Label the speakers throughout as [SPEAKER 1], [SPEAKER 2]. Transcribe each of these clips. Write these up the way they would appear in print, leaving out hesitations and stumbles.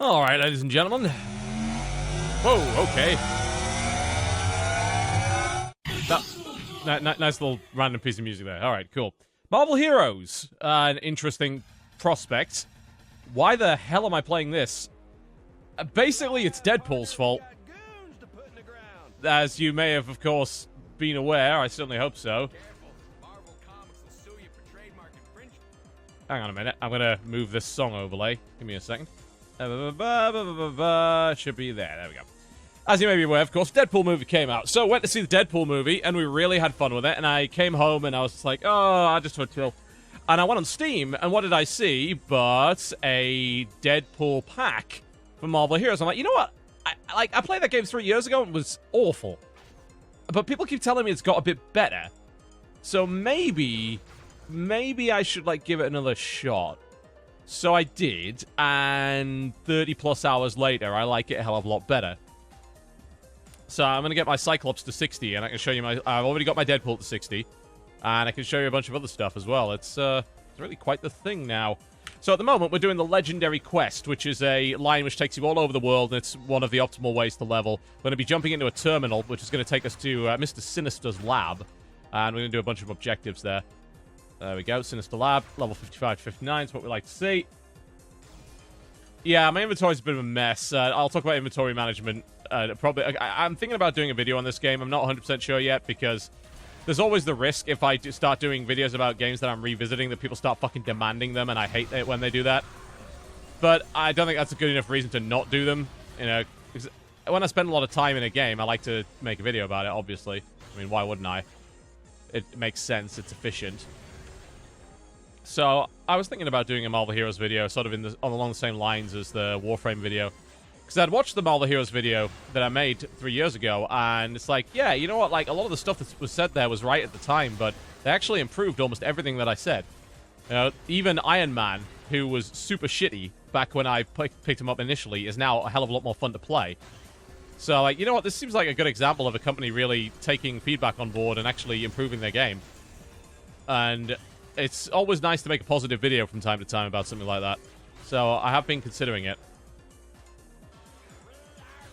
[SPEAKER 1] All right, ladies and gentlemen. Whoa, okay. Nice little random piece of music there. All right, cool. Marvel Heroes, an interesting prospect. Why the hell am I playing this? Basically, it's Deadpool's fault. As you may have, of course, been aware. I certainly hope so. Hang on a minute. I'm going to move this song overlay. Give me a second. Should be there. There we go. As you may be aware, of course, Deadpool movie came out. So, went to see the Deadpool movie, and we really had fun with it. And I came home, and I was just like, oh, I just want to chill. And I went on Steam, and what did I see but a Deadpool pack for Marvel Heroes? I'm like, you know what? I played that game 3 years ago, and it was awful. But people keep telling me it's got a bit better. So maybe I should, like, give it another shot. So I did, and 30-plus hours later, I like it a hell of a lot better. So I'm going to get my Cyclops to 60, and I can show you I've already got my Deadpool to 60, and I can show you a bunch of other stuff as well. It's really quite the thing now. So at the moment, we're doing the Legendary Quest, which is a line which takes you all over the world, and it's one of the optimal ways to level. We're going to be jumping into a terminal, which is going to take us to Mr. Sinister's lab, and we're going to do a bunch of objectives there. There we go, Sinister Lab, level 55 to 59 is what we like to see. Yeah, my inventory's a bit of a mess. I'll talk about inventory management. I'm thinking about doing a video on this game. I'm not 100% sure yet, because there's always the risk if I start doing videos about games that I'm revisiting that people start fucking demanding them, and I hate it when they do that. But I don't think that's a good enough reason to not do them. You know, when I spend a lot of time in a game, I like to make a video about it, obviously. I mean, why wouldn't I? It makes sense. It's efficient. So, I was thinking about doing a Marvel Heroes video, sort of along the same lines as the Warframe video. Because I'd watched the Marvel Heroes video that I made 3 years ago, and it's like, yeah, you know what, like, a lot of the stuff that was said there was right at the time, but they actually improved almost everything that I said. You know, even Iron Man, who was super shitty back when I picked him up initially, is now a hell of a lot more fun to play. So, like, you know what, this seems like a good example of a company really taking feedback on board and actually improving their game. And it's always nice to make a positive video from time to time about something like that. So, I have been considering it.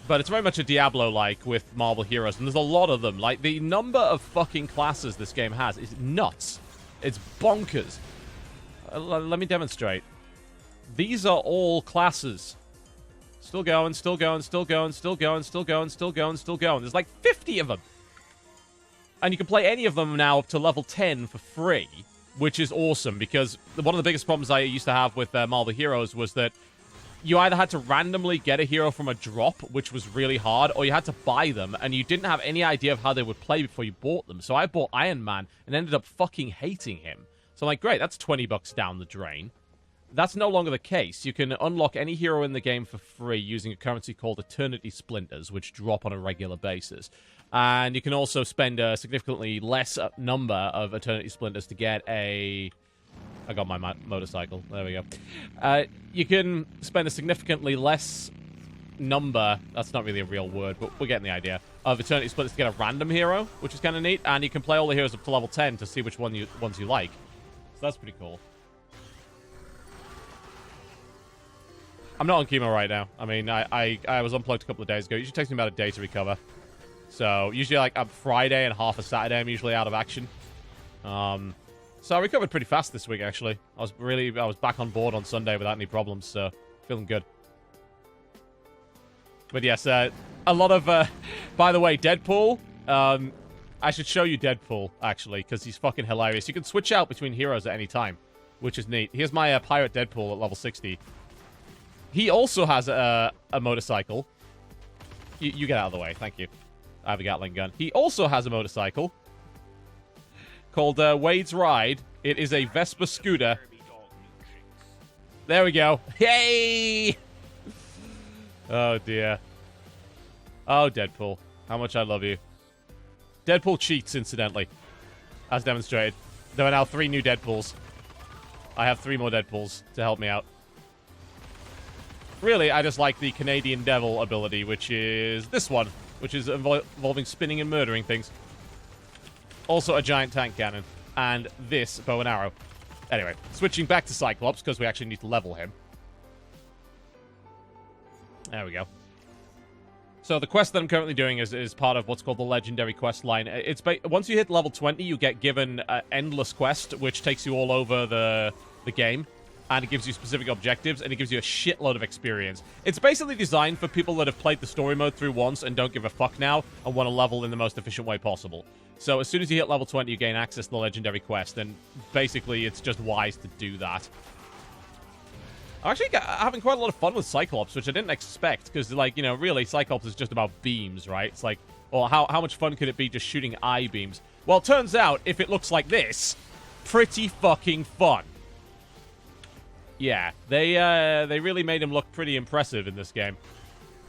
[SPEAKER 1] But it's very much a Diablo-like with Marvel Heroes, and there's a lot of them. Like, the number of fucking classes this game has is nuts. It's bonkers. Let me demonstrate. These are all classes. Still going, still going, still going, still going, still going, still going, still going. There's like 50 of them. And you can play any of them now up to level 10 for free, which is awesome, because one of the biggest problems I used to have with Marvel Heroes was that you either had to randomly get a hero from a drop, which was really hard, or you had to buy them, and you didn't have any idea of how they would play before you bought them. So I bought Iron Man and ended up fucking hating him. So I'm like, great, that's 20 bucks down the drain. That's no longer the case. You can unlock any hero in the game for free using a currency called Eternity Splinters, which drop on a regular basis. And you can also spend a significantly less number of Eternity Splinters to get a... I got my motorcycle. There we go. You can spend a significantly less number, that's not really a real word, but we're getting the idea, of Eternity Splinters to get a random hero, which is kind of neat, and you can play all the heroes up to level 10 to see which ones you like. So that's pretty cool. I'm not on chemo right now. I mean, I was unplugged a couple of days ago. It usually takes me about a day to recover. So, usually, like, on Friday and half a Saturday, I'm usually out of action. So I recovered pretty fast this week, actually. I was back on board on Sunday without any problems, so feeling good. But yes, a lot of, by the way, Deadpool, I should show you Deadpool, actually, because he's fucking hilarious. You can switch out between heroes at any time, which is neat. Here's my Pirate Deadpool at level 60. He also has a motorcycle. You get out of the way, thank you. I have a Gatling gun. He also has a motorcycle called Wade's Ride. It is a Vespa scooter. There we go. Yay! Oh, dear. Oh, Deadpool. How much I love you. Deadpool cheats, incidentally. As demonstrated. There are now 3 new Deadpools. I have 3 more Deadpools to help me out. Really, I just like the Canadian Devil ability, which is this one, which is involving spinning and murdering things. Also a giant tank cannon. And this bow and arrow. Anyway, switching back to Cyclops, because we actually need to level him. There we go. So the quest that I'm currently doing is part of what's called the Legendary Quest line. Once you hit level 20, you get given an endless quest, which takes you all over the game, and it gives you specific objectives, and it gives you a shitload of experience. It's basically designed for people that have played the story mode through once and don't give a fuck now, and want to level in the most efficient way possible. So as soon as you hit level 20, you gain access to the Legendary Quest, and basically it's just wise to do that. I'm actually having quite a lot of fun with Cyclops, which I didn't expect, because, like, you know, really, Cyclops is just about beams, right? It's like, well, how much fun could it be just shooting eye beams? Well, it turns out, if it looks like this, pretty fucking fun. Yeah, they really made him look pretty impressive in this game.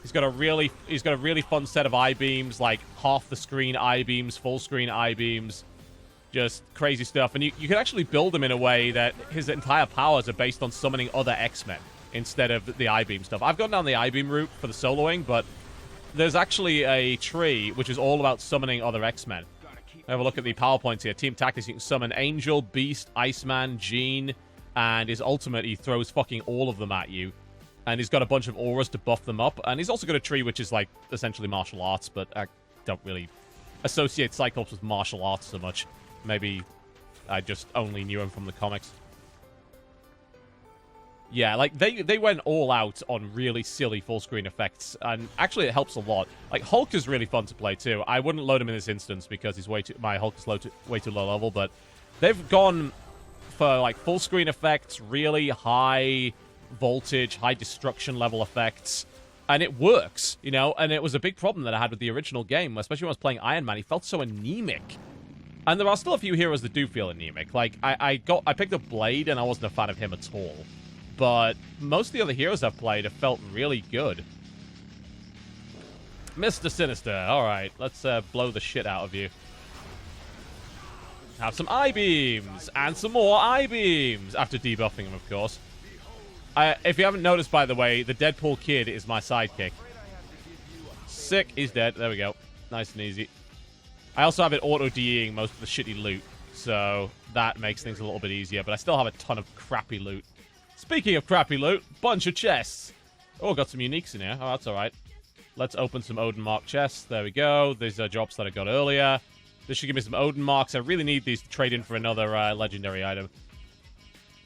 [SPEAKER 1] He's got a really fun set of eye beams, like half the screen eye beams, full screen eye beams. Just crazy stuff. And you can actually build him in a way that his entire powers are based on summoning other X-Men instead of the I-Beam stuff. I've gone down the I-Beam route for the soloing, but there's actually a tree which is all about summoning other X-Men. Have a look at the PowerPoints here. Team Tactics, you can summon Angel, Beast, Iceman, Jean, and his ultimate, he throws fucking all of them at you. And he's got a bunch of auras to buff them up. And he's also got a tree which is, like, essentially martial arts, but I don't really associate Cyclops with martial arts so much. Maybe I just only knew him from the comics. Yeah, like, they went all out on really silly full-screen effects, and actually it helps a lot. Like, Hulk is really fun to play, too. I wouldn't load him in this instance because he's my Hulk is way too low level, but they've gone for, like, full-screen effects, really high voltage, high destruction level effects, and it works, you know? And it was a big problem that I had with the original game, especially when I was playing Iron Man. He felt so anemic. And there are still a few heroes that do feel anemic. Like, I picked up Blade, and I wasn't a fan of him at all. But most of the other heroes I've played have felt really good. Mr. Sinister. Alright, let's blow the shit out of you. Have some I-beams. And some more I-beams. After debuffing him, of course. If you haven't noticed, by the way, the Deadpool kid is my sidekick. Sick. He's dead. There we go. Nice and easy. I also have it auto-DEing most of the shitty loot, so that makes things a little bit easier, but I still have a ton of crappy loot. Speaking of crappy loot, bunch of chests. Oh, got some uniques in here. Oh, that's alright. Let's open some Odin Mark chests. There we go. These are drops that I got earlier. This should give me some Odin Marks. I really need these to trade in for another legendary item.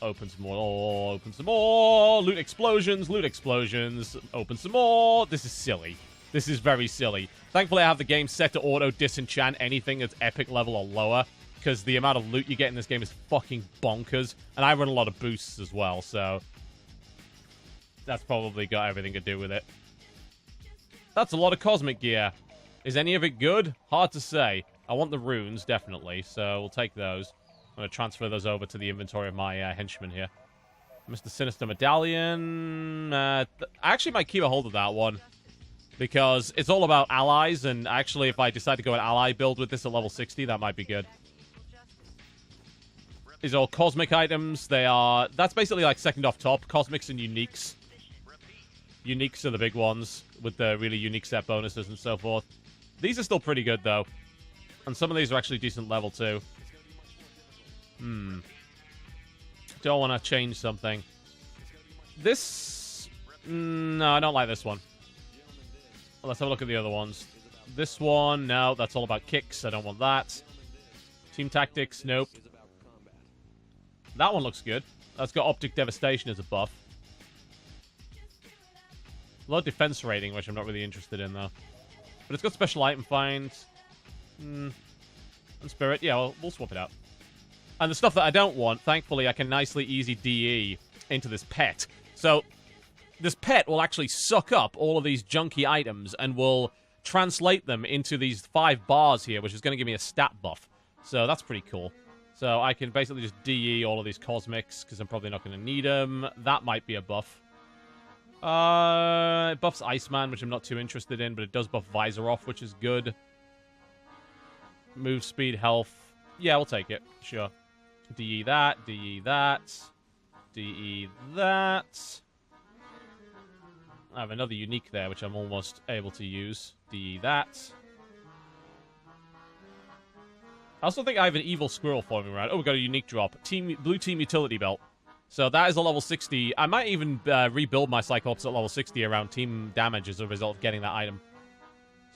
[SPEAKER 1] Open some more. Open some more. Loot explosions. Loot explosions. Open some more. This is silly. This is very silly. Thankfully, I have the game set to auto-disenchant anything that's epic level or lower, because the amount of loot you get in this game is fucking bonkers, and I run a lot of boosts as well, so that's probably got everything to do with it. That's a lot of cosmic gear. Is any of it good? Hard to say. I want the runes, definitely, so we'll take those. I'm going to transfer those over to the inventory of my henchman here. Mr. Sinister Medallion. I actually might keep a hold of that one, because it's all about allies, and actually, if I decide to go an ally build with this at level 60, that might be good. These are all cosmic items. That's basically like second off top. Cosmics and uniques. Uniques are the big ones, with the really unique set bonuses and so forth. These are still pretty good, though. And some of these are actually decent level, too. Don't want to change something. This... no, I don't like this one. Let's have a look at the other ones. This one, no, that's all about kicks. I don't want that. Team Tactics, nope. That one looks good. That's got Optic Devastation as a buff. Low defense rating, which I'm not really interested in, though. But it's got Special Item Find. And Spirit. Yeah, well, we'll swap it out. And the stuff that I don't want, thankfully, I can nicely easy DE into this pet. So this pet will actually suck up all of these junky items and will translate them into these 5 bars here, which is going to give me a stat buff. So that's pretty cool. So I can basically just DE all of these cosmics, because I'm probably not going to need them. That might be a buff. It buffs Iceman, which I'm not too interested in, but it does buff Visor off, which is good. Move speed, health. Yeah, we'll take it. Sure. DE that, DE that, DE that. I have another unique there, which I'm almost able to use. DE that. I also think I have an evil squirrel forming around. Oh, we got a unique drop. Blue team utility belt. So that is a level 60. I might even rebuild my Cyclops at level 60 around team damage as a result of getting that item.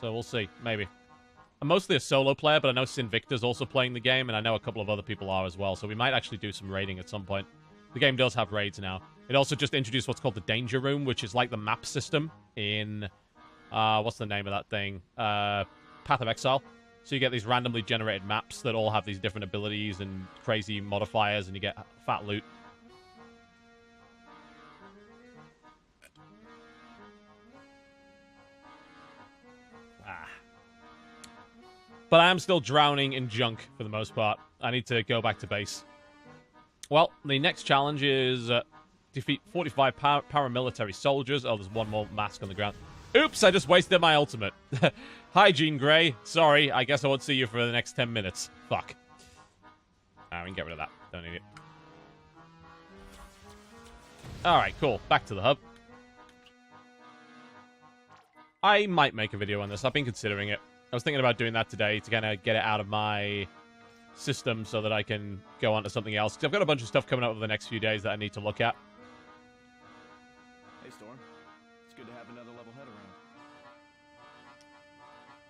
[SPEAKER 1] So we'll see. Maybe. I'm mostly a solo player, but I know Sinvicta's also playing the game, and I know a couple of other people are as well, so we might actually do some raiding at some point. The game does have raids now. It also just introduced what's called the Danger Room, which is like the map system in... what's the name of that thing? Path of Exile. So you get these randomly generated maps that all have these different abilities and crazy modifiers, and you get fat loot. But I am still drowning in junk for the most part. I need to go back to base. Well, the next challenge is defeat 45 paramilitary soldiers. Oh, there's one more mask on the ground. Oops, I just wasted my ultimate. Hi, Jean Grey. Sorry, I guess I won't see you for the next 10 minutes. Fuck. We can get rid of that. Don't need it. Alright, cool. Back to the hub. I might make a video on this. I've been considering it. I was thinking about doing that today to kind of get it out of my system so that I can go on to something else. 'Cause I've got a bunch of stuff coming up over the next few days that I need to look at.
[SPEAKER 2] Hey, Storm. It's good to have another level head around.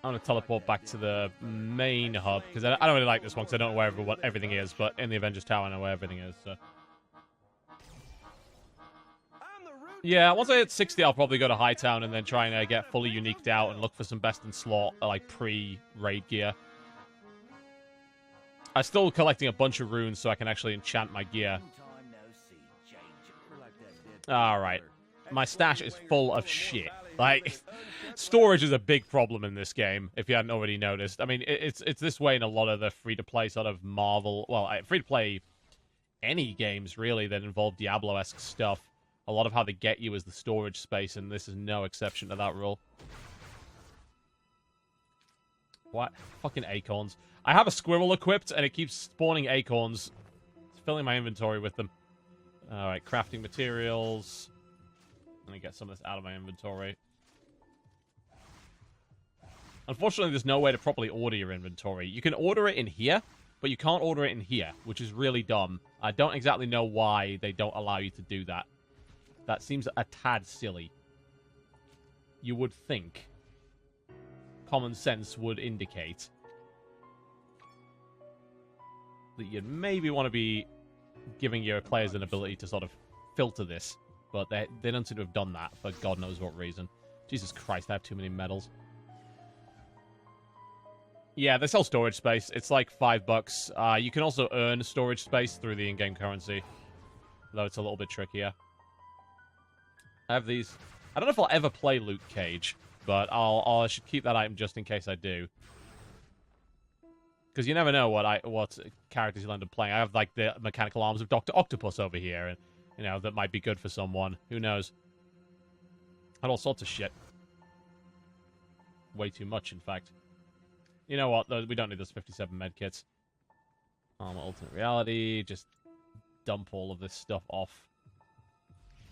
[SPEAKER 1] I'm going to teleport back to the main hub, because I don't really like this one, because I don't know where everything is, but in the Avengers Tower I know where everything is, so... Yeah, once I hit 60, I'll probably go to Hightown and then try and get fully uniqued out and look for some best in slot, like, pre-raid gear. I'm still collecting a bunch of runes so I can actually enchant my gear. Alright. My stash is full of shit. Like, storage is a big problem in this game, if you hadn't already noticed. I mean, it's this way in a lot of the free-to-play sort of Marvel... Well, free-to-play any games, really, that involve Diablo-esque stuff. A lot of how they get you is the storage space, and this is no exception to that rule. What? Fucking acorns. I have a squirrel equipped, and it keeps spawning acorns. It's filling my inventory with them. Alright, crafting materials. Let me get some of this out of my inventory. Unfortunately, there's no way to properly order your inventory. You can order it in here, but you can't order it in here, which is really dumb. I don't exactly know why they don't allow you to do that. That seems a tad silly. You would think common sense would indicate that you'd maybe want to be giving your players an ability to sort of filter this. But they don't seem to have done that for God knows what reason. Jesus Christ, I have too many medals. Yeah, they sell storage space. It's like $5. You can also earn storage space through the in-game currency. Though it's a little bit trickier. I have these. I don't know if I'll ever play Luke Cage, but I should keep that item just in case I do. Because you never know what characters you'll end up playing. I have, like, the mechanical arms of Dr. Octopus over here, and, you know, that might be good for someone. Who knows? And all sorts of shit. Way too much, in fact. You know what? We don't need those 57 medkits. Alternate reality. Just dump all of this stuff off.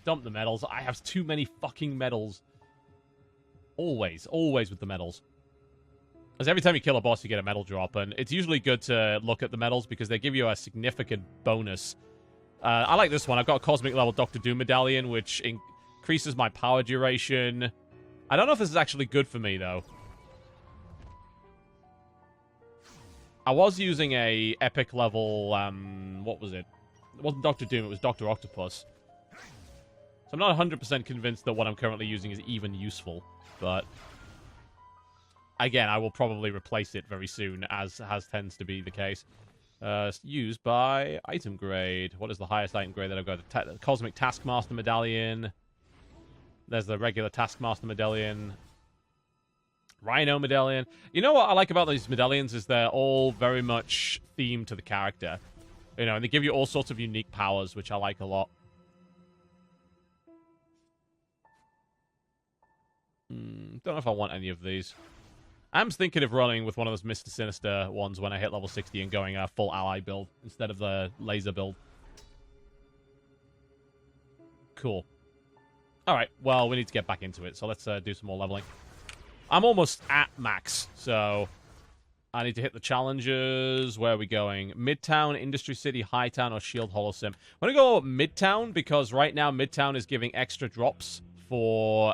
[SPEAKER 1] Dump the medals. I have too many fucking medals. Always. Always with the medals. Because every time you kill a boss, you get a medal drop. And it's usually good to look at the medals because they give you a significant bonus. I like this one. I've got a Cosmic Level Doctor Doom Medallion, which increases my power duration. I don't know if this is actually good for me, though. I was using a epic level, what was it? It wasn't Doctor Doom, it was Dr. Octopus. So I'm not 100% convinced that what I'm currently using is even useful, but again, I will probably replace it very soon, as tends to be the case. Used by item grade. What is the highest item grade that I've got? The Cosmic Taskmaster Medallion. There's the regular Taskmaster Medallion. Rhino Medallion. You know what I like about these medallions is they're all very much themed to the character. You know, and they give you all sorts of unique powers, which I like a lot. Don't know if I want any of these. I'm thinking of running with one of those Mr. Sinister ones when I hit level 60 and going a full ally build instead of the laser build. Cool. Alright, well, we need to get back into it, so let's do some more leveling. I'm almost at max, so I need to hit the challenges. Where are we going? Midtown, Industry City, Hightown, or Shield Holosim? I'm going to go Midtown because right now Midtown is giving extra drops for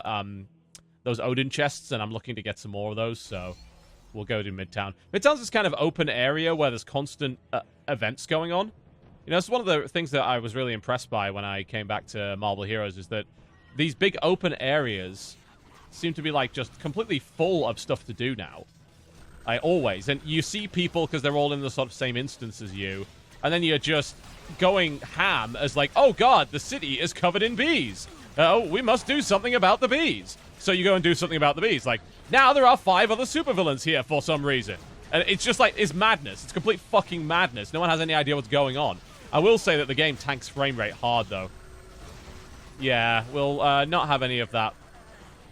[SPEAKER 1] those Odin chests, and I'm looking to get some more of those, so we'll go to Midtown. Midtown's this kind of open area where there's constant events going on. You know, it's one of the things that I was really impressed by when I came back to Marvel Heroes is that these big open areas seem to be, like, just completely full of stuff to do now. Always. And you see people because they're all in the sort of same instance as you, and then you're just going ham as like, oh god, the city is covered in bees. Oh, we must do something about the bees. So you go and do something about the bees. Like, now there are 5 other supervillains here for some reason. And it's just like, it's madness. It's complete fucking madness. No one has any idea what's going on. I will say that the game tanks frame rate hard, though. Yeah, we'll not have any of that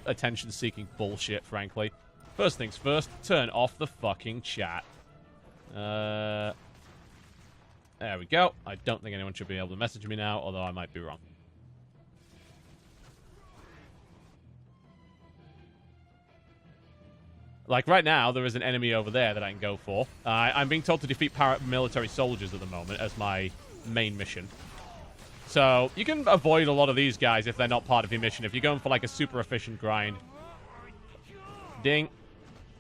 [SPEAKER 1] attention-seeking bullshit, frankly. First things first, turn off the fucking chat. There we go. I don't think anyone should be able to message me now, although I might be wrong. Like, right now, there is an enemy over there that I can go for. I'm being told to defeat paramilitary soldiers at the moment as my main mission. So, you can avoid a lot of these guys if they're not part of your mission. If you're going for, like, a super efficient grind. Ding.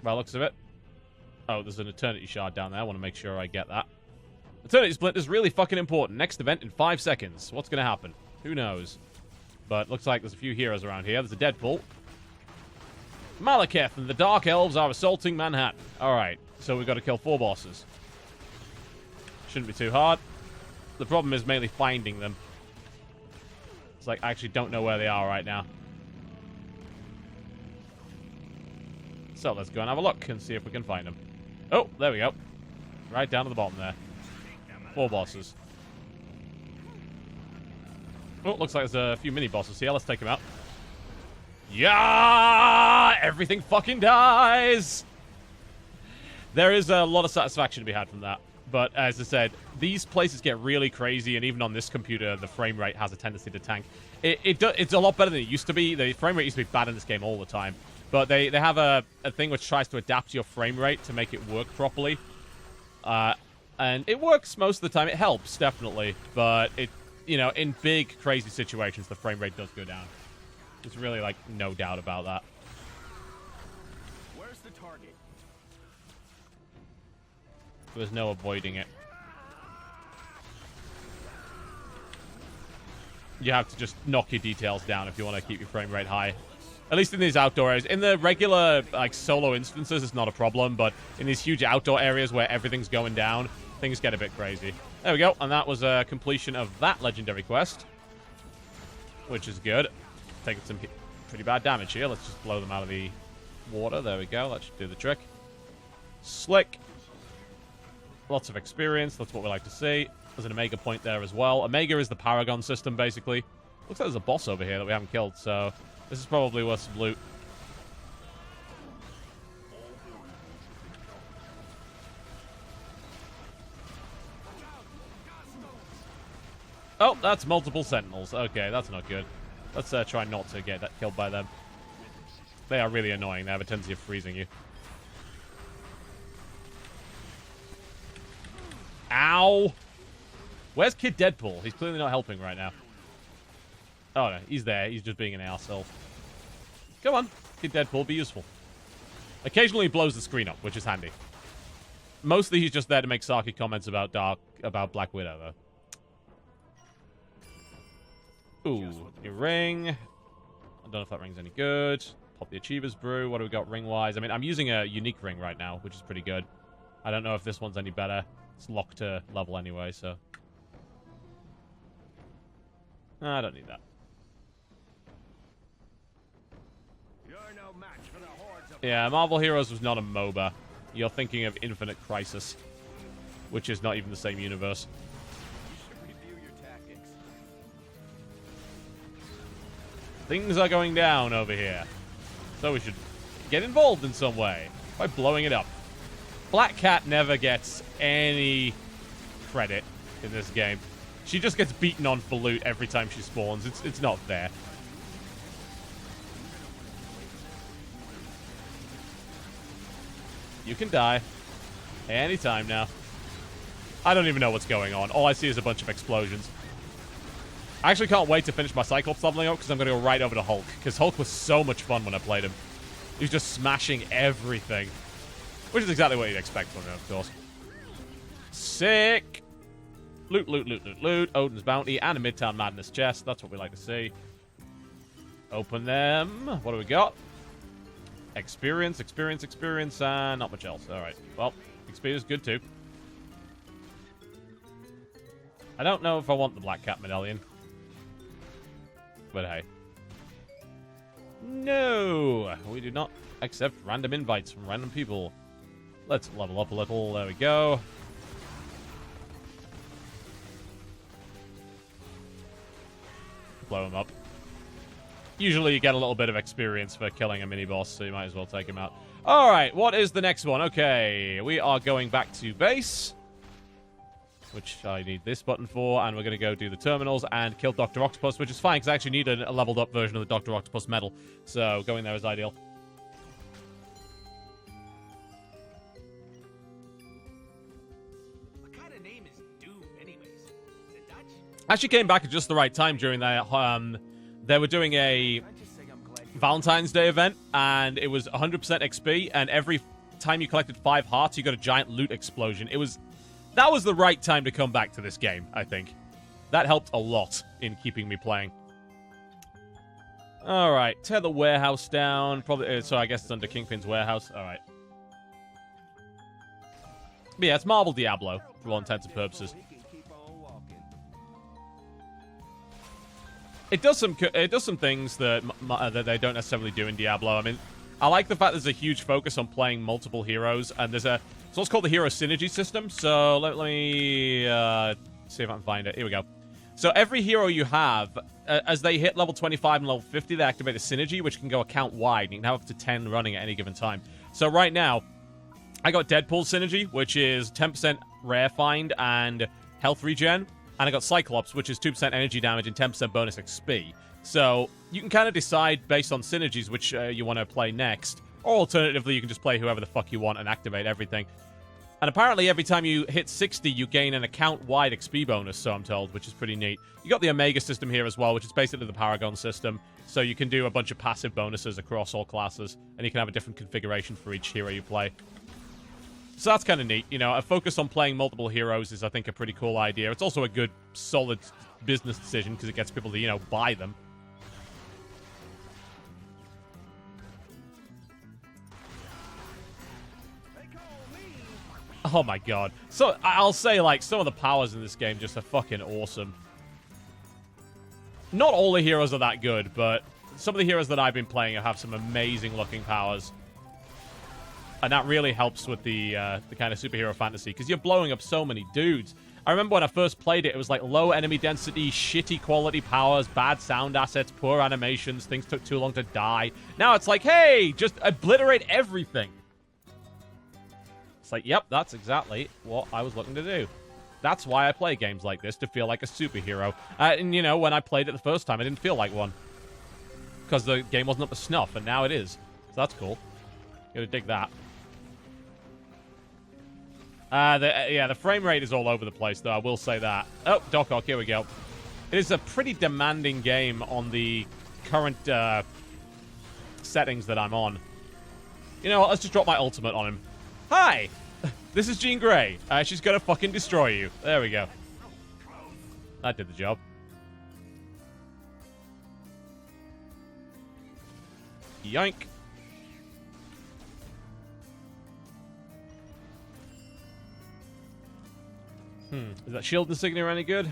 [SPEAKER 1] By the looks of it. Oh, there's an Eternity Shard down there. I want to make sure I get that. Eternity Splint is really fucking important. Next event in 5 seconds. What's going to happen? Who knows? But looks like there's a few heroes around here. There's a Deadpool. Malekith and the Dark Elves are assaulting Manhattan. Alright, so we've got to kill 4 bosses. Shouldn't be too hard. The problem is mainly finding them. It's like, I actually don't know where they are right now. So let's go and have a look and see if we can find them. Oh, there we go. Right down to the bottom there. 4 bosses. Oh, looks like there's a few mini-bosses here. Let's take them out. Yeah! Everything fucking dies! There is a lot of satisfaction to be had from that. But, as I said, these places get really crazy, and even on this computer, the frame rate has a tendency to tank. It's a lot better than it used to be. The frame rate used to be bad in this game all the time. But they have a thing which tries to adapt your frame rate to make it work properly. And it works most of the time. It helps, definitely. But, in big, crazy situations, the frame rate does go down. There's really, like, no doubt about that.
[SPEAKER 2] Where's the target?
[SPEAKER 1] There's no avoiding it. You have to just knock your details down if you want to keep your frame rate high. At least in these outdoor areas. In the regular, like, solo instances, it's not a problem, but in these huge outdoor areas where everything's going down, things get a bit crazy. There we go, and that was a completion of that legendary quest, which is good. Taking some pretty bad damage here. Let's just blow them out of the water. There we go. That should do the trick. Slick. Lots of experience. That's what we like to see. There's an Omega point there as well. Omega is the Paragon system, basically. Looks like there's a boss over here that we haven't killed, so this is probably worth some loot. Oh, that's multiple Sentinels. Okay, that's not good. Let's try not to get that killed by them. They are really annoying. They have a tendency of freezing you. Ow! Where's Kid Deadpool? He's clearly not helping right now. Oh, no. He's there. He's just being an arsehole. Come on. Kid Deadpool, be useful. Occasionally he blows the screen up, which is handy. Mostly he's just there to make sarky comments about Black Widow, though. Ooh, new ring. I don't know if that ring's any good. Pop the Achievers Brew. What do we got ring-wise? I mean, I'm using a unique ring right now, which is pretty good. I don't know if this one's any better. It's locked to level anyway, so... I don't need that.
[SPEAKER 2] You're no match for the hordes of...
[SPEAKER 1] Yeah, Marvel Heroes was not a MOBA. You're thinking of Infinite Crisis, which is not even the same universe. Things are going down over here. So we should get involved in some way by blowing it up. Black Cat never gets any credit in this game. She just gets beaten on for loot every time she spawns. It's not fair. You can die. Anytime now. I don't even know what's going on. All I see is a bunch of explosions. I actually can't wait to finish my Cyclops leveling up because I'm going to go right over to Hulk. Because Hulk was so much fun when I played him. He was just smashing everything. Which is exactly what you'd expect from him, of course. Sick! Loot, loot, loot, loot, loot. Odin's Bounty and a Midtown Madness chest. That's what we like to see. Open them. What do we got? Experience, experience, experience, and not much else. Alright. Well, experience is good too. I don't know if I want the Black Cat Medallion. But hey. No! We do not accept random invites from random people. Let's level up a little. There we go. Blow him up. Usually you get a little bit of experience for killing a mini-boss, so you might as well take him out. Alright, what is the next one? Okay, we are going back to base. Which I need this button for, and we're going to go do the terminals and kill Dr. Octopus, which is fine, because I actually need a leveled up version of the Dr. Octopus medal. So going there is ideal.
[SPEAKER 2] What kind of name is Doom, anyways? Is it Dutch?
[SPEAKER 1] Actually came back at just the right time during that. They were doing a Valentine's Day event, and it was 100% XP, and every time you collected 5 hearts, you got a giant loot explosion. That was the right time to come back to this game, I think. That helped a lot in keeping me playing. Alright, tear the warehouse down. Probably, so I guess it's under Kingpin's warehouse. Alright. But yeah, it's Marvel Diablo, for all intents and purposes. It does some things that they don't necessarily do in Diablo. I mean, I like the fact there's a huge focus on playing multiple heroes, and there's it's what's called the hero synergy system. So let me see if I can find it. Here we go. So every hero you have, as they hit level 25 and level 50, they activate a synergy, which can go account-wide, and you can have up to 10 running at any given time. So right now, I got Deadpool's synergy, which is 10% rare find and health regen. And I got Cyclops, which is 2% energy damage and 10% bonus XP. So you can kind of decide based on synergies which you want to play next. Or alternatively, you can just play whoever the fuck you want and activate everything. And apparently every time you hit 60, you gain an account-wide XP bonus, so I'm told, which is pretty neat. You got the Omega system here as well, which is basically the Paragon system. So you can do a bunch of passive bonuses across all classes, and you can have a different configuration for each hero you play. So that's kind of neat. You know, a focus on playing multiple heroes is, I think, a pretty cool idea. It's also a good, solid business decision because it gets people to, you know, buy them. Oh my god. So, I'll say, like, some of the powers in this game just are fucking awesome. Not all the heroes are that good, but some of the heroes that I've been playing have some amazing looking powers. And that really helps with the kind of superhero fantasy, because you're blowing up so many dudes. I remember when I first played it, it was like low enemy density, shitty quality powers, bad sound assets, poor animations, things took too long to die. Now it's like, hey, just obliterate everything. It's like, yep, that's exactly what I was looking to do. That's why I play games like this, to feel like a superhero. And, you know, when I played it the first time, I didn't feel like one. Because the game wasn't up to snuff, and now it is. So that's cool. Gotta dig that. The frame rate is all over the place, though, I will say that. Oh, Doc Ock, here we go. It is a pretty demanding game on the current settings that I'm on. You know what, let's just drop my ultimate on him. Hi! This is Jean Grey. She's gonna fucking destroy you. There we go. That did the job. Yoink. Is that shield insignia any good?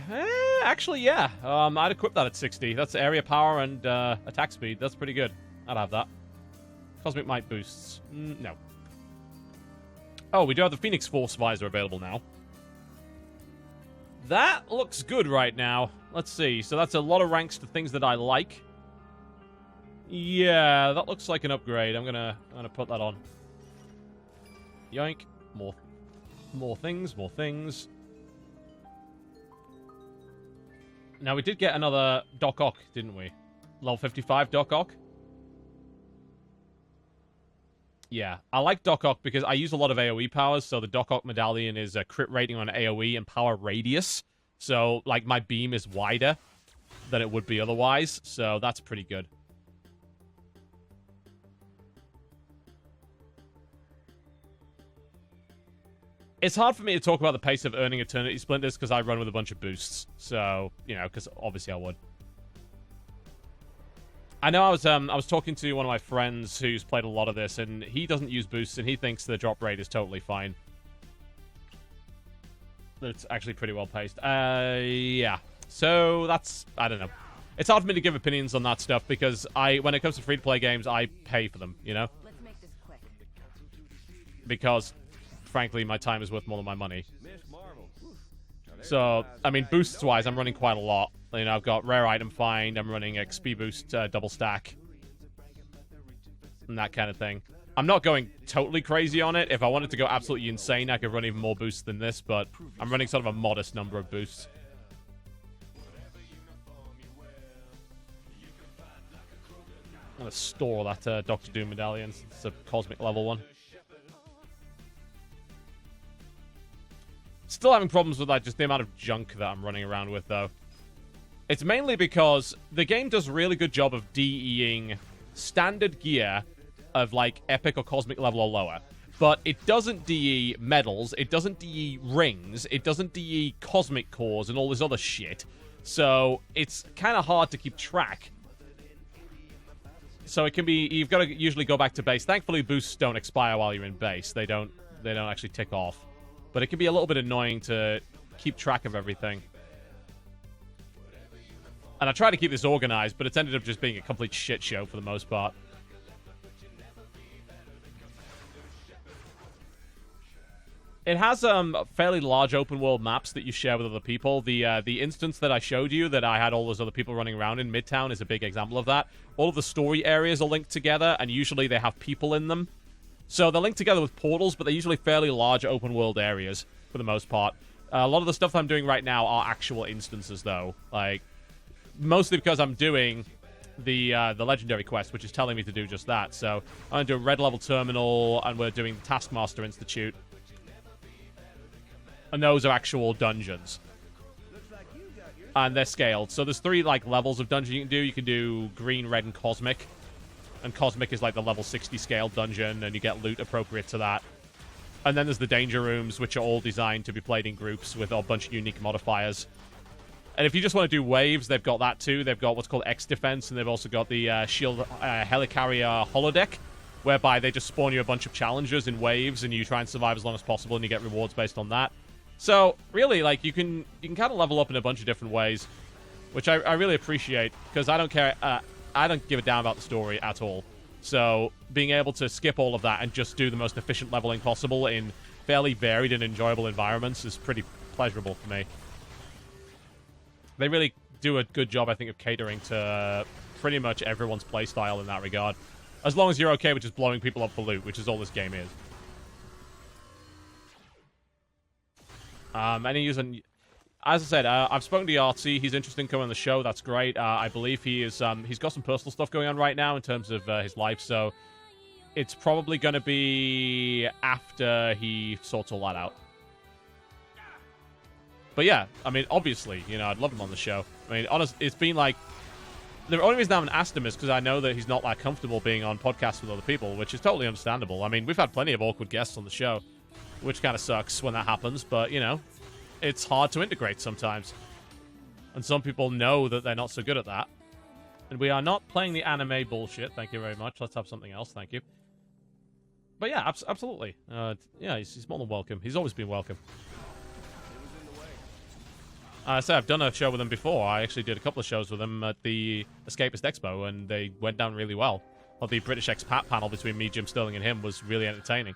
[SPEAKER 1] Actually, yeah. I'd equip that at 60. That's area power and attack speed. That's pretty good. I'd have that. Cosmic Might boosts. No. Oh, we do have the Phoenix Force visor available now. That looks good right now. Let's see. So that's a lot of ranks to things that I like. Yeah, that looks like an upgrade. I'm gonna put that on. Yoink. More things. Now, we did get another Doc Ock, didn't we? Level 55 Doc Ock. Yeah, I like Doc Ock because I use a lot of AoE powers, so the Doc Ock medallion is a crit rating on AoE and power radius. So, like, my beam is wider than it would be otherwise, so that's pretty good. It's hard for me to talk about the pace of earning Eternity Splinters because I run with a bunch of boosts. So, you know, because obviously I would. I know I was talking to one of my friends who's played a lot of this, and he doesn't use boosts, and he thinks the drop rate is totally fine. It's actually pretty well paced. Yeah. So that's, I don't know. It's hard for me to give opinions on that stuff because when it comes to free-to-play games, I pay for them, you know?
[SPEAKER 3] Let's make this quick.
[SPEAKER 1] Because, frankly, my time is worth more than my money. So, I mean, boosts-wise, I'm running quite a lot. You know, I've got rare item find, I'm running XP boost double stack, and that kind of thing. I'm not going totally crazy on it. If I wanted to go absolutely insane, I could run even more boosts than this, but I'm running sort of a modest number of boosts. I'm going to store that Doctor Doom medallion. It's a cosmic level one. Still having problems with, like, just the amount of junk that I'm running around with, though. It's mainly because the game does a really good job of DEing standard gear of, like, epic or cosmic level or lower. But it doesn't DE medals, it doesn't DE rings, it doesn't DE cosmic cores and all this other shit. So it's kind of hard to keep track. So it can be, you've got to usually go back to base. Thankfully, boosts don't expire while you're in base. They don't actually tick off. But it can be a little bit annoying to keep track of everything. And I try to keep this organized, but it's ended up just being a complete shit show for the most part. It has fairly large open world maps that you share with other people. The instance that I showed you that I had all those other people running around in, Midtown, is a big example of that. All of the story areas are linked together, and usually they have people in them. So they're linked together with portals, but they're usually fairly large open world areas for the most part. A lot of the stuff that I'm doing right now are actual instances, though. Like, mostly because I'm doing the legendary quest, which is telling me to do just that. So I'm going to do a red level terminal, and we're doing Taskmaster Institute. And those are actual dungeons. And they're scaled. So there's 3, like, levels of dungeon you can do. You can do green, red, and cosmic. And cosmic is, like, the level 60 scaled dungeon, and you get loot appropriate to that. And then there's the danger rooms, which are all designed to be played in groups with a bunch of unique modifiers. And if you just want to do waves, they've got that too. They've got what's called X Defense, and they've also got the Shield Helicarrier holodeck, whereby they just spawn you a bunch of challengers in waves, and you try and survive as long as possible, and you get rewards based on that. So, really, like, you can kind of level up in a bunch of different ways, which I really appreciate, because I don't care, I don't give a damn about the story at all. So, being able to skip all of that and just do the most efficient leveling possible in fairly varied and enjoyable environments is pretty pleasurable for me. They really do a good job, I think, of catering to pretty much everyone's playstyle in that regard. As long as you're okay with just blowing people up for loot, which is all this game is. And he's as I said, I've spoken to Yartsy. He's interested in coming on the show. That's great. I believe he is. He's got some personal stuff going on right now in terms of his life, so it's probably going to be after he sorts all that out. But yeah, I mean, obviously, you know, I'd love him on the show. I mean, honestly, it's been like, the only reason I haven't asked him is because I know that he's not that comfortable being on podcasts with other people, which is totally understandable. I mean, we've had plenty of awkward guests on the show, which kind of sucks when that happens, but, you know, it's hard to integrate sometimes. And some people know that they're not so good at that. And we are not playing the anime bullshit, thank you very much. Let's have something else, thank you. But yeah, absolutely. Yeah, he's more than welcome. He's always been welcome. I say I've done a show with him before. I actually did a couple of shows with him at the Escapist Expo, and they went down really well. Well, the British expat panel between me, Jim Sterling, and him was really entertaining.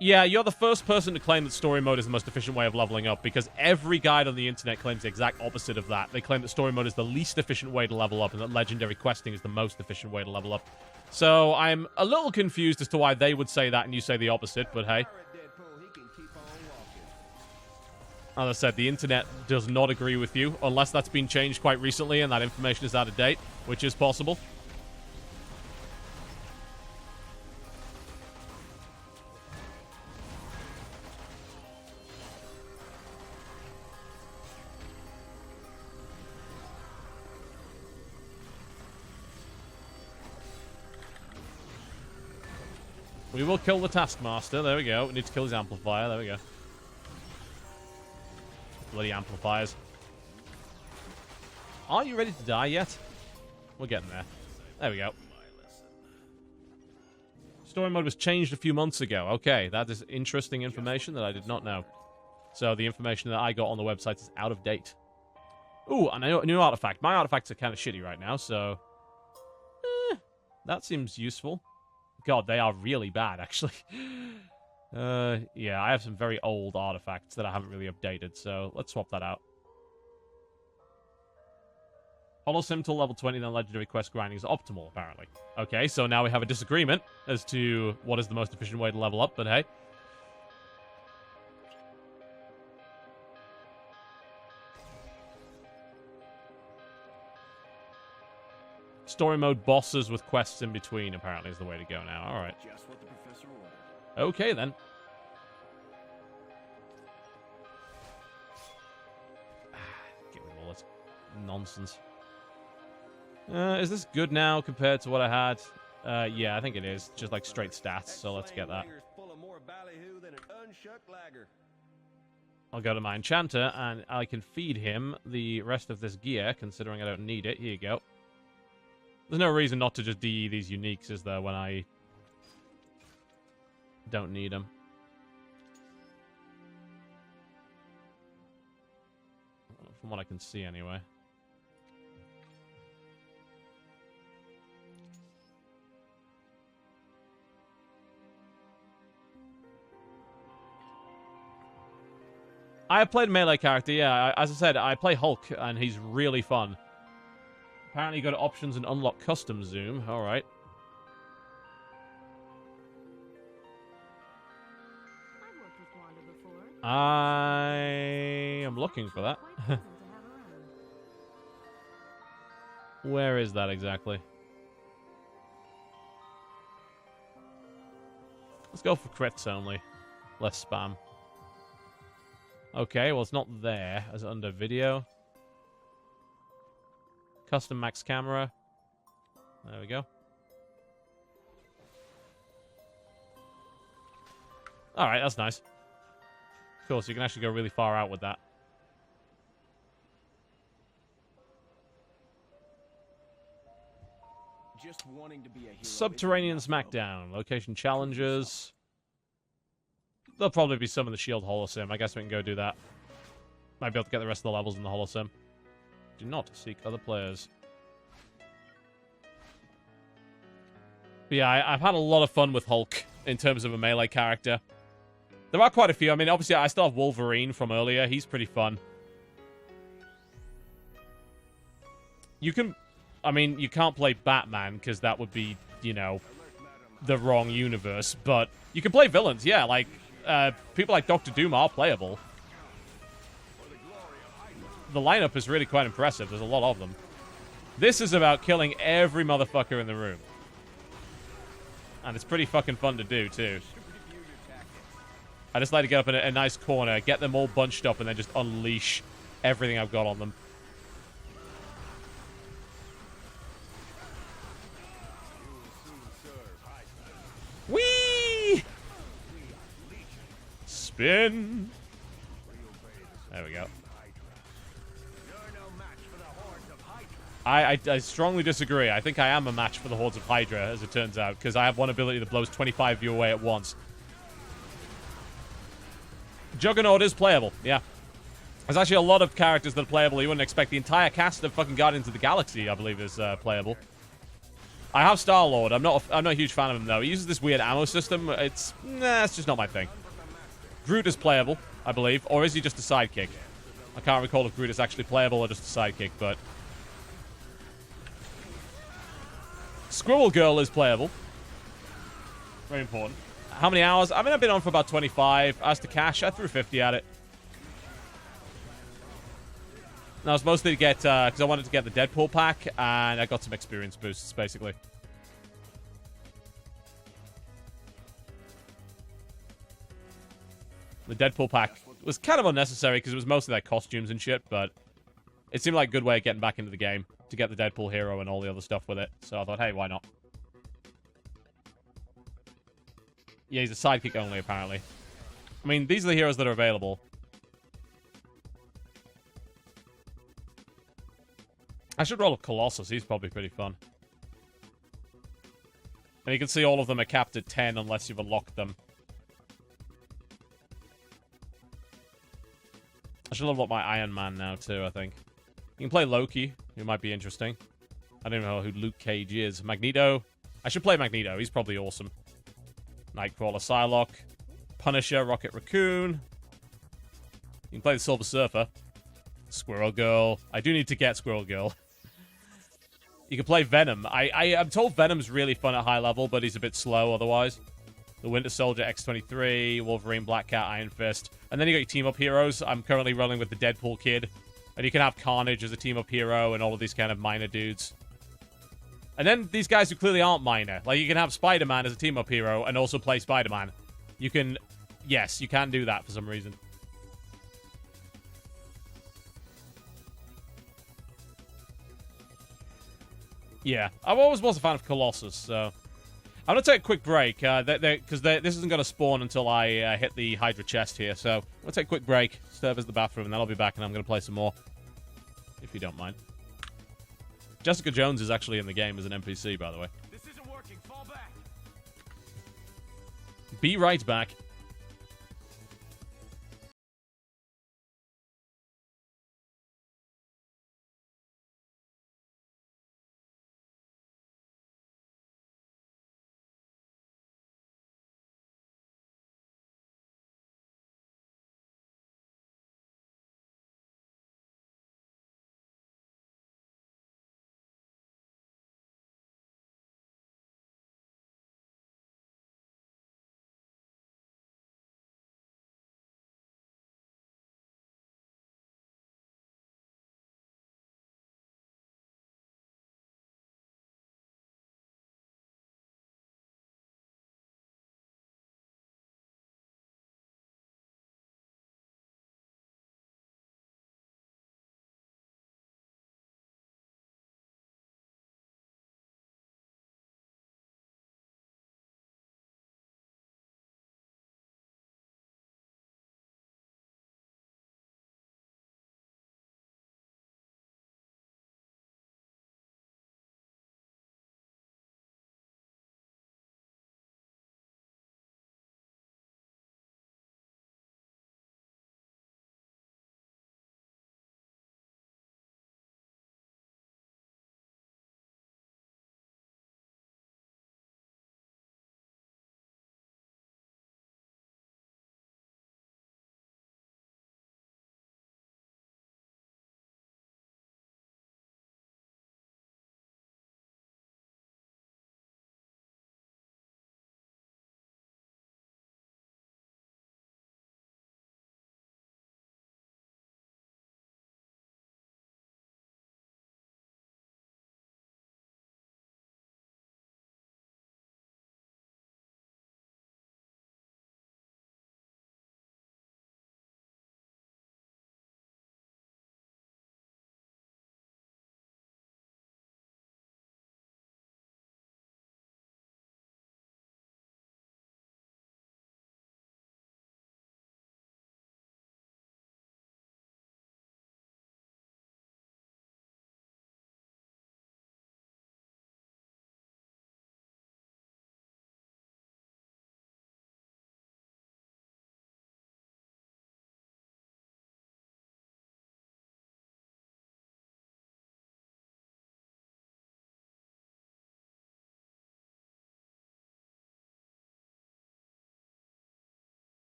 [SPEAKER 1] Yeah, you're the first person to claim that story mode is the most efficient way of leveling up, because every guide on the internet claims the exact opposite of that. They claim that story mode is the least efficient way to level up, and that legendary questing is the most efficient way to level up. So I'm a little confused as to why they would say that and you say the opposite, but hey. As I said, the internet does not agree with you, unless that's been changed quite recently and that information is out of date, which is possible. We will kill the Taskmaster. There we go. We need to kill his amplifier. There we go. Bloody amplifiers. Are you ready to die yet? We're getting there. There we go. Story mode was changed a few months ago. Okay, that is interesting information that I did not know. So the information that I got on the website is out of date. Ooh, and a new artifact. My artifacts are kind of shitty right now, so... that seems useful. God, they are really bad, actually. Yeah, I have some very old artifacts that I haven't really updated, so let's swap that out. Holosim till level 20, then legendary quest grinding is optimal, apparently. Okay, so now we have a disagreement as to what is the most efficient way to level up, but hey. Story mode bosses with quests in between, apparently, is the way to go now. Alright.
[SPEAKER 2] Just what the professor ordered.
[SPEAKER 1] Okay, then. Get rid of all this nonsense. Is this good now compared to what I had? Yeah, I think it is. Just like straight stats, so let's get that. I'll go to my enchanter, and I can feed him the rest of this gear, considering I don't need it. Here you go. There's no reason not to just DE these uniques, is there, when I don't need them. From what I can see, anyway. I have played a melee character, yeah. As I said, I play Hulk, and he's really fun. Apparently you go to options and unlock custom zoom. Alright. I am looking for that. Where is that exactly? Let's go for crits only. Less spam. Okay, well it's not there as under video. Custom max camera. There we go. Alright, that's nice. Cool, so you can actually go really far out with that.
[SPEAKER 2] Just wanting to be a hero.
[SPEAKER 1] Subterranean Smackdown. Location challenges. There'll probably be some in the Shield Holosim. I guess we can go do that. Might be able to get the rest of the levels in the Holosim. Do not seek other players. But yeah, I've had a lot of fun with Hulk in terms of a melee character. There are quite a few. I mean, obviously, I still have Wolverine from earlier. He's pretty fun. You can... I mean, you can't play Batman, because that would be, you know, the wrong universe. But you can play villains, yeah. Like, people like Doctor Doom are playable. The lineup is really quite impressive. There's a lot of them. This is about killing every motherfucker in the room. And it's pretty fucking fun to do, too. I just like to get up in a nice corner, get them all bunched up, and then just unleash everything I've got on them. Whee! Spin! There we go. I strongly disagree. I think I am a match for the Hordes of Hydra, as it turns out, because I have one ability that blows 25 of you away at once. Juggernaut is playable, yeah. There's actually a lot of characters that are playable. You wouldn't expect. The entire cast of fucking Guardians of the Galaxy, I believe, is playable. I have Star-Lord. I'm not a huge fan of him, though. He uses this weird ammo system. It's just not my thing. Groot is playable, I believe. Or is he just a sidekick? I can't recall if Groot is actually playable or just a sidekick, but... Squirrel Girl is playable. Very important. How many hours? I mean, I've been on for about 25. As to cash, I threw 50 at it. I was mostly to get, because I wanted to get the Deadpool pack, and I got some experience boosts, basically. The Deadpool pack was kind of unnecessary, because it was mostly like costumes and shit, but it seemed like a good way of getting back into the game, to get the Deadpool hero and all the other stuff with it. So I thought, hey, why not? Yeah, he's a sidekick only, apparently. I mean, these are the heroes that are available. I should roll a Colossus. He's probably pretty fun. And you can see all of them are capped at 10 unless you've unlocked them. I should level up my Iron Man now, too, I think. You can play Loki, who might be interesting. I don't know who Luke Cage is. Magneto. I should play Magneto. He's probably awesome. Nightcrawler, Psylocke. Punisher, Rocket Raccoon. You can play the Silver Surfer. Squirrel Girl. I do need to get Squirrel Girl. You can play Venom. I'm told Venom's really fun at high level, but he's a bit slow otherwise. The Winter Soldier, X-23, Wolverine, Black Cat, Iron Fist. And then you got your team-up heroes. I'm currently running with the Deadpool kid. And you can have Carnage as a team-up hero and all of these kind of minor dudes. And then these guys who clearly aren't minor. Like, you can have Spider-Man as a team-up hero and also play Spider-Man. You can... Yes, you can do that for some reason. Yeah, I always was a fan of Colossus, so... I'm going to take a quick break, because this isn't going to spawn until I hit the Hydra chest here, so I'm going to take a quick break, step visit the bathroom, and then I'll be back and I'm going to play some more. If you don't mind. Jessica Jones is actually in the game as an NPC, by the way.
[SPEAKER 2] This isn't working. Fall back.
[SPEAKER 1] Be right back.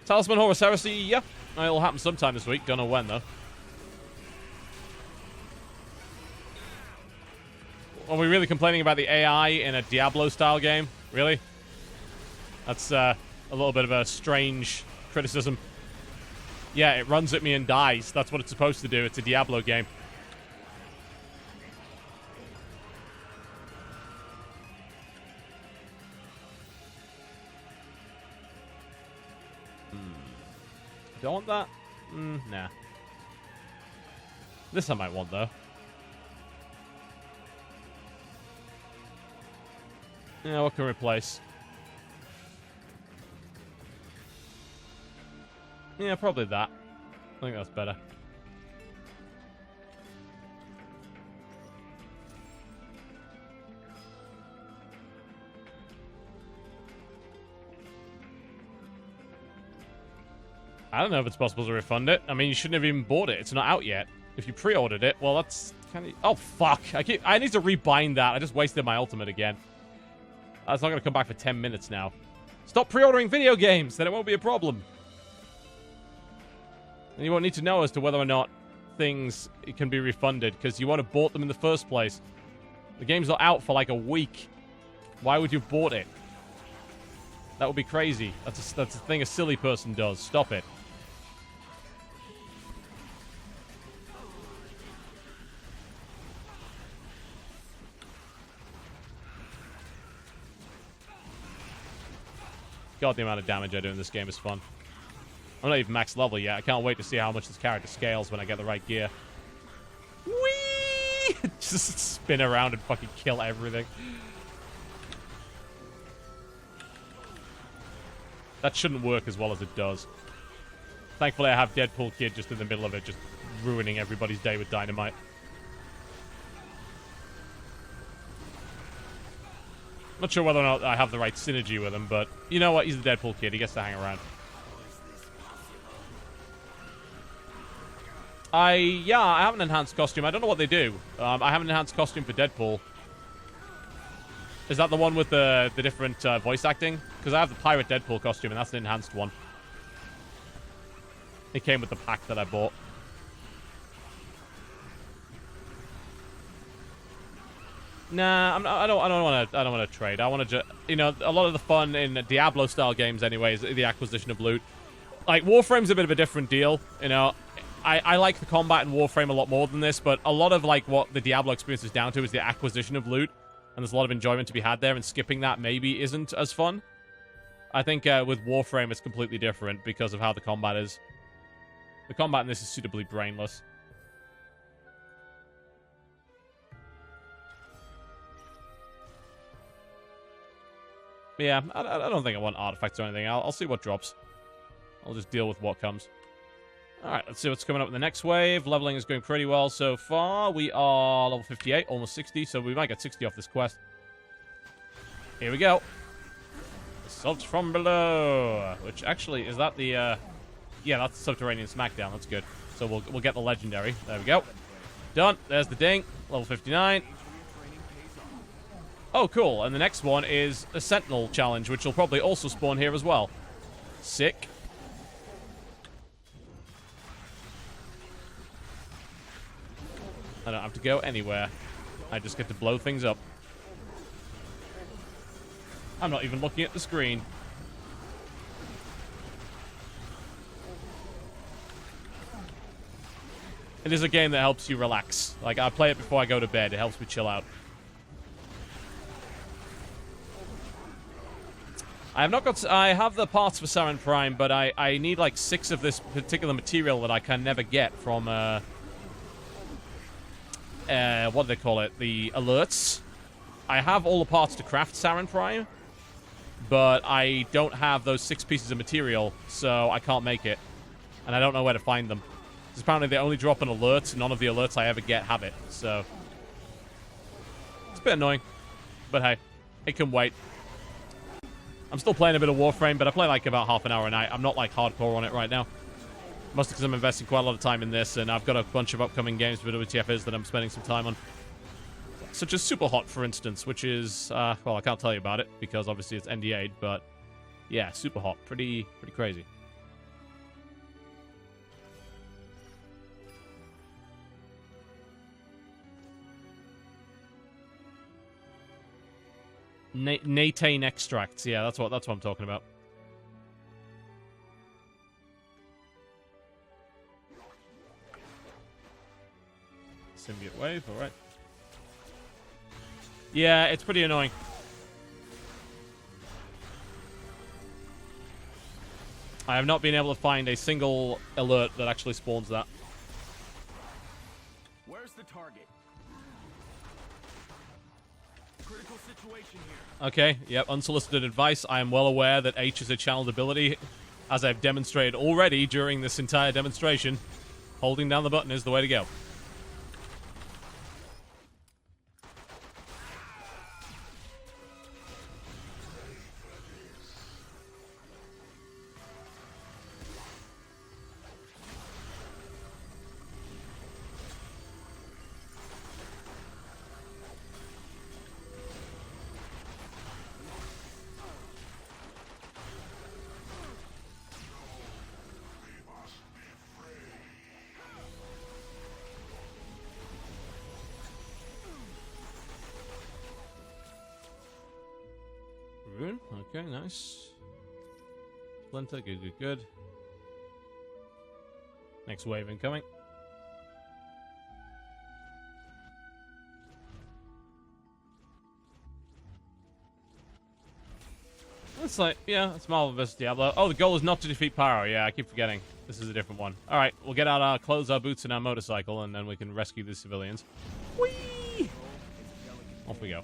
[SPEAKER 1] Talisman Horus Heresy, yeah. It'll happen sometime this week. Don't know when, though. Are we really complaining about the AI in a Diablo-style game? Really? That's a little bit of a strange criticism. Yeah, it runs at me and dies. That's what it's supposed to do. It's a Diablo game. Don't want that? Nah. This I might want, though. Yeah, what can we replace? Yeah, probably that. I think that's better. I don't know if it's possible to refund it. I mean, you shouldn't have even bought it. It's not out yet. If you pre-ordered it, well, that's kind of... Oh, fuck. I need to rebind that. I just wasted my ultimate again. It's not going to come back for 10 minutes now. Stop pre-ordering video games, then it won't be a problem. And you won't need to know as to whether or not things can be refunded, because you won't have bought them in the first place. The game's not out for like a week. Why would you have bought it? That would be crazy. That's a thing a silly person does. Stop it. God, the amount of damage I do in this game is fun. I'm not even max level yet. I can't wait to see how much this character scales when I get the right gear. Whee! Just spin around and fucking kill everything. That shouldn't work as well as it does. Thankfully, I have Deadpool Kid just in the middle of it, just ruining everybody's day with dynamite. Not sure whether or not I have the right synergy with him, but you know what? He's the Deadpool Kid. He gets to hang around. I have an enhanced costume. I don't know what they do. I have an enhanced costume for Deadpool. Is that the one with the different voice acting? Because I have the Pirate Deadpool costume, and that's an enhanced one. It came with the pack that I bought. Nah, I don't want to trade. I want to just, you know, a lot of the fun in Diablo style games anyway is the acquisition of loot. Like Warframe's a bit of a different deal, you know. I like the combat in Warframe a lot more than this, but a lot of like what the Diablo experience is down to is the acquisition of loot, and there's a lot of enjoyment to be had there, and skipping that maybe isn't as fun. I think with Warframe it's completely different because of how the combat is. The combat in this is suitably brainless. Yeah, I don't think I want artifacts or anything. I'll see what drops. I'll just deal with what comes. Alright, let's see what's coming up in the next wave. Leveling is going pretty well so far. We are level 58, almost 60, so we might get 60 off this quest. Here we go. Assault from below. Which actually, is that the... Yeah, that's the Subterranean Smackdown. That's good. So we'll get the Legendary. There we go. Done. There's the ding. Level 59. Oh, cool. And the next one is a Sentinel challenge, which will probably also spawn here as well. Sick. I don't have to go anywhere. I just get to blow things up. I'm not even looking at the screen. It is a game that helps you relax. Like, I play it before I go to bed. It helps me chill out. I have not got... I have the parts for Sarin Prime, but I need, like, 6 of this particular material that I can never get from, what do they call it? The alerts. I have all the parts to craft Sarin Prime, but I don't have those 6 pieces of material, so I can't make it. And I don't know where to find them. Because apparently they only drop an alert. None of the alerts I ever get have it, so... It's a bit annoying. But hey, it can wait. I'm still playing a bit of Warframe, but I play like about half an hour a night. I'm not like hardcore on it right now. Mostly because I'm investing quite a lot of time in this, and I've got a bunch of upcoming games for WTF that I'm spending some time on. Such as Super Hot, for instance, which is, well, I can't tell you about it, because obviously it's NDA'd, but yeah, Super Hot. Pretty crazy. Natane extracts. Yeah, that's what I'm talking about. Symbiote wave, alright. Yeah, it's pretty annoying. I have not been able to find a single alert that actually spawns that.
[SPEAKER 2] Where's the target? Critical situation here.
[SPEAKER 1] Okay, yep, unsolicited advice. I am well aware that H is a channeled ability, as I've demonstrated already during this entire demonstration. Holding down the button is the way to go. Rune, okay, nice. Splinter, good. Next wave incoming. It's like, yeah, it's Marvel vs. Diablo. Oh, the goal is not to defeat Pyro. Yeah, I keep forgetting. This is a different one. Alright, we'll get out our clothes, our boots, and our motorcycle, and then we can rescue the civilians. Whee! Off we go.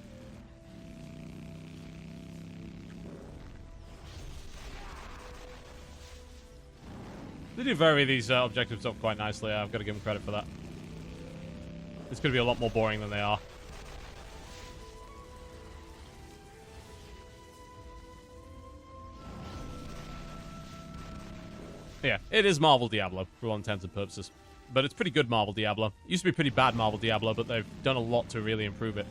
[SPEAKER 1] They do vary these objectives up quite nicely. I've got to give them credit for that. It's going to be a lot more boring than they are. Yeah, it is Marvel Diablo, for all intents and purposes. But it's pretty good Marvel Diablo. It used to be pretty bad Marvel Diablo, but they've done a lot to really improve it.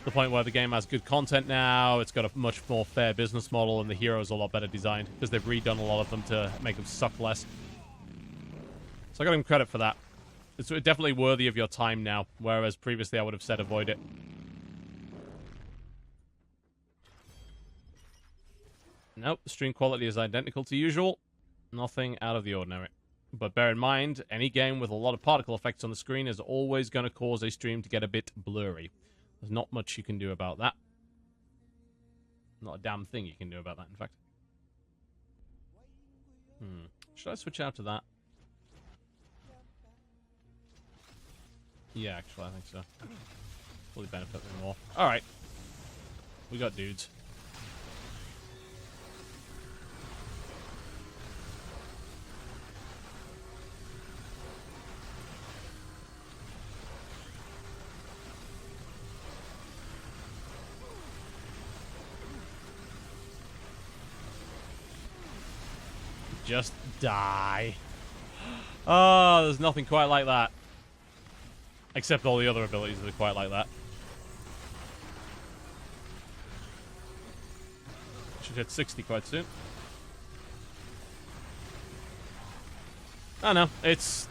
[SPEAKER 1] The point where the game has good content now, it's got a much more fair business model, and the heroes are a lot better designed, because they've redone a lot of them to make them suck less. So I got him credit for that. It's definitely worthy of your time now, whereas previously I would have said avoid it. Nope, the stream quality is identical to usual. Nothing out of the ordinary. But bear in mind, any game with a lot of particle effects on the screen is always going to cause a stream to get a bit blurry. There's not much you can do about that. Not a damn thing you can do about that, in fact. Should I switch out to that? Yeah, actually, I think so. Probably benefit me more. Alright. We got dudes. Just die. Oh, there's nothing quite like that. Except all the other abilities that are quite like that. Should hit 60 quite soon. I don't know. It's...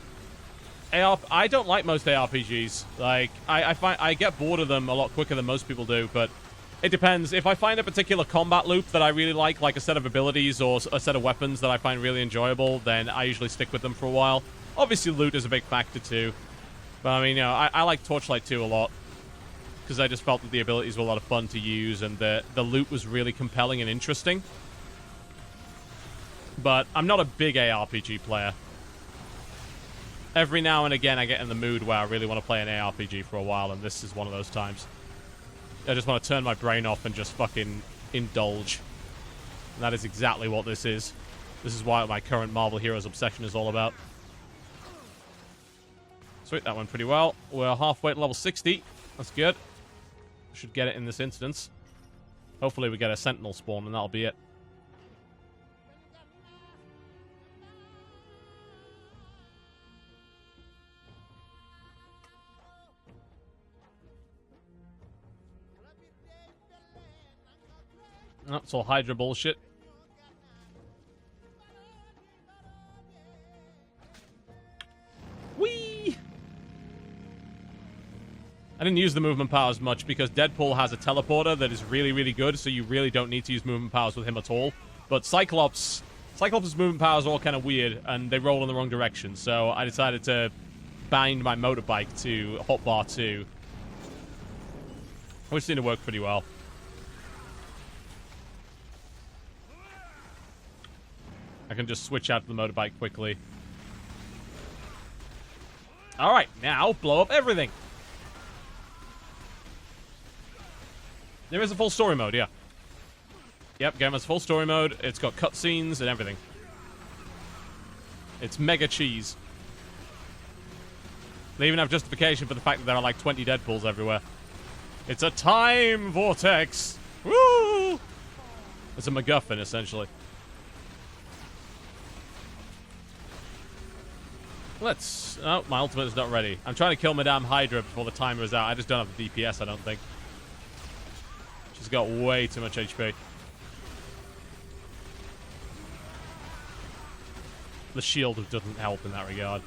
[SPEAKER 1] I don't like most ARPGs. Like, I find I get bored of them a lot quicker than most people do, but... It depends. If I find a particular combat loop that I really like a set of abilities or a set of weapons that I find really enjoyable, then I usually stick with them for a while. Obviously, loot is a big factor, too. But, I mean, you know, I like Torchlight 2 a lot. Because I just felt that the abilities were a lot of fun to use, and the loot was really compelling and interesting. But I'm not a big ARPG player. Every now and again, I get in the mood where I really want to play an ARPG for a while, and this is one of those times. I just want to turn my brain off and just fucking indulge. And that is exactly what this is. This is what my current Marvel Heroes obsession is all about. Sweet, that went pretty well. We're halfway to level 60. That's good. Should get it in this instance. Hopefully we get a Sentinel spawn and that'll be it. Oh, it's all Hydra bullshit. Whee! I didn't use the movement powers much because Deadpool has a teleporter that is really, really good, so you really don't need to use movement powers with him at all. But Cyclops' movement powers are all kind of weird, and they roll in the wrong direction, so I decided to bind my motorbike to hotbar 2. Which seemed to work pretty well. I can just switch out to the motorbike quickly. Alright, now blow up everything. There is a full story mode, yeah. Yep, game has full story mode. It's got cutscenes and everything. It's mega cheese. They even have justification for the fact that there are like 20 Deadpools everywhere. It's a time vortex. Woo! It's a MacGuffin, essentially. Let's... Oh, my ultimate is not ready. I'm trying to kill Madame Hydra before the timer is out. I just don't have the DPS, I don't think. She's got way too much HP. The shield doesn't help in that regard.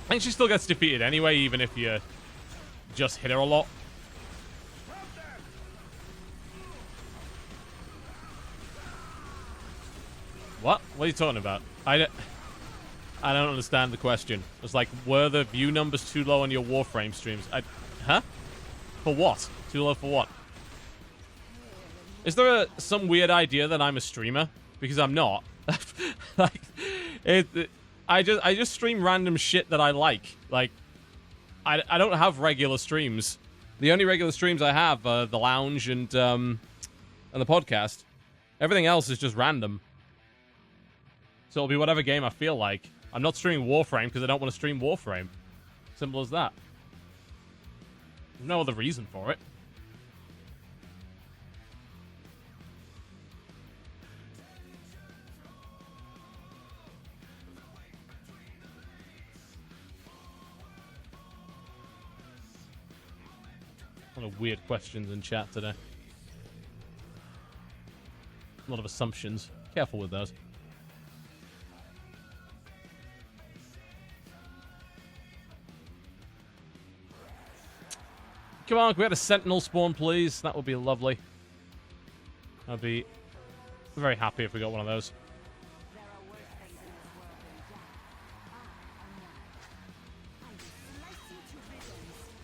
[SPEAKER 1] I think she still gets defeated anyway, even if you just hit her a lot. What? What are you talking about? I don't understand the question. It's like, were the view numbers too low on your Warframe streams? Huh? For what? Too low for what? Is there some weird idea that I'm a streamer? Because I'm not. Like, I just stream random shit that I like. Like, I don't have regular streams. The only regular streams I have are the lounge and the podcast. Everything else is just random. So it'll be whatever game I feel like. I'm not streaming Warframe because I don't want to stream Warframe. Simple as that. There's no other reason for it. A lot of weird questions in chat today. A lot of assumptions. Careful with those. Come on, can we had a sentinel spawn, please? That would be lovely. I'd be very happy if we got one of those.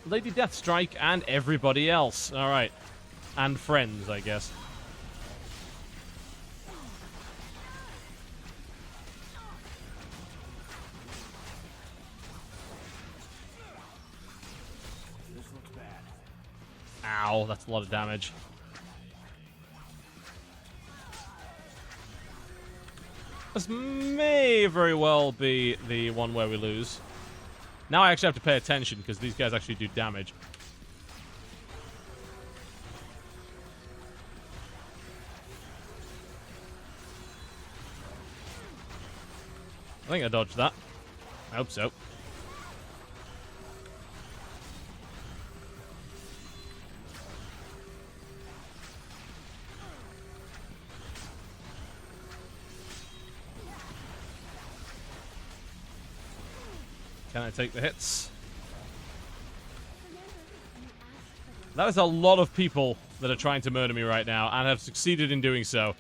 [SPEAKER 1] Lady Deathstrike and everybody else. Alright. And friends, I guess.
[SPEAKER 2] This looks bad.
[SPEAKER 1] Ow, that's a lot of damage. This may very well be the one where we lose. Now I actually have to pay attention because these guys actually do damage. I think I dodged that. I hope so. Can I take the hits? That is a lot of people that are trying to murder me right now and have succeeded in doing so.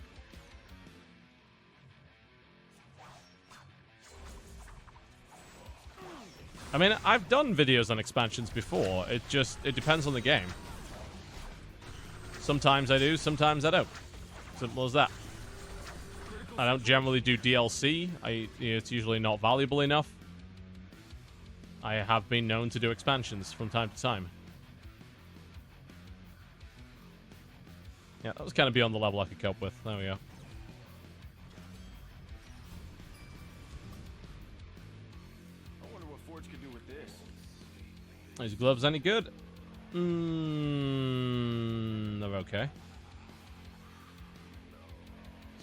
[SPEAKER 1] I mean, I've done videos on expansions before. It depends on the game. Sometimes I do, sometimes I don't. Simple as that. I don't generally do DLC. It's usually not valuable enough. I have been known to do expansions from time to time. Yeah, that was kind of beyond the level I could cope with. There we go.
[SPEAKER 2] I wonder what Forge could do with this.
[SPEAKER 1] These gloves any good? They're okay.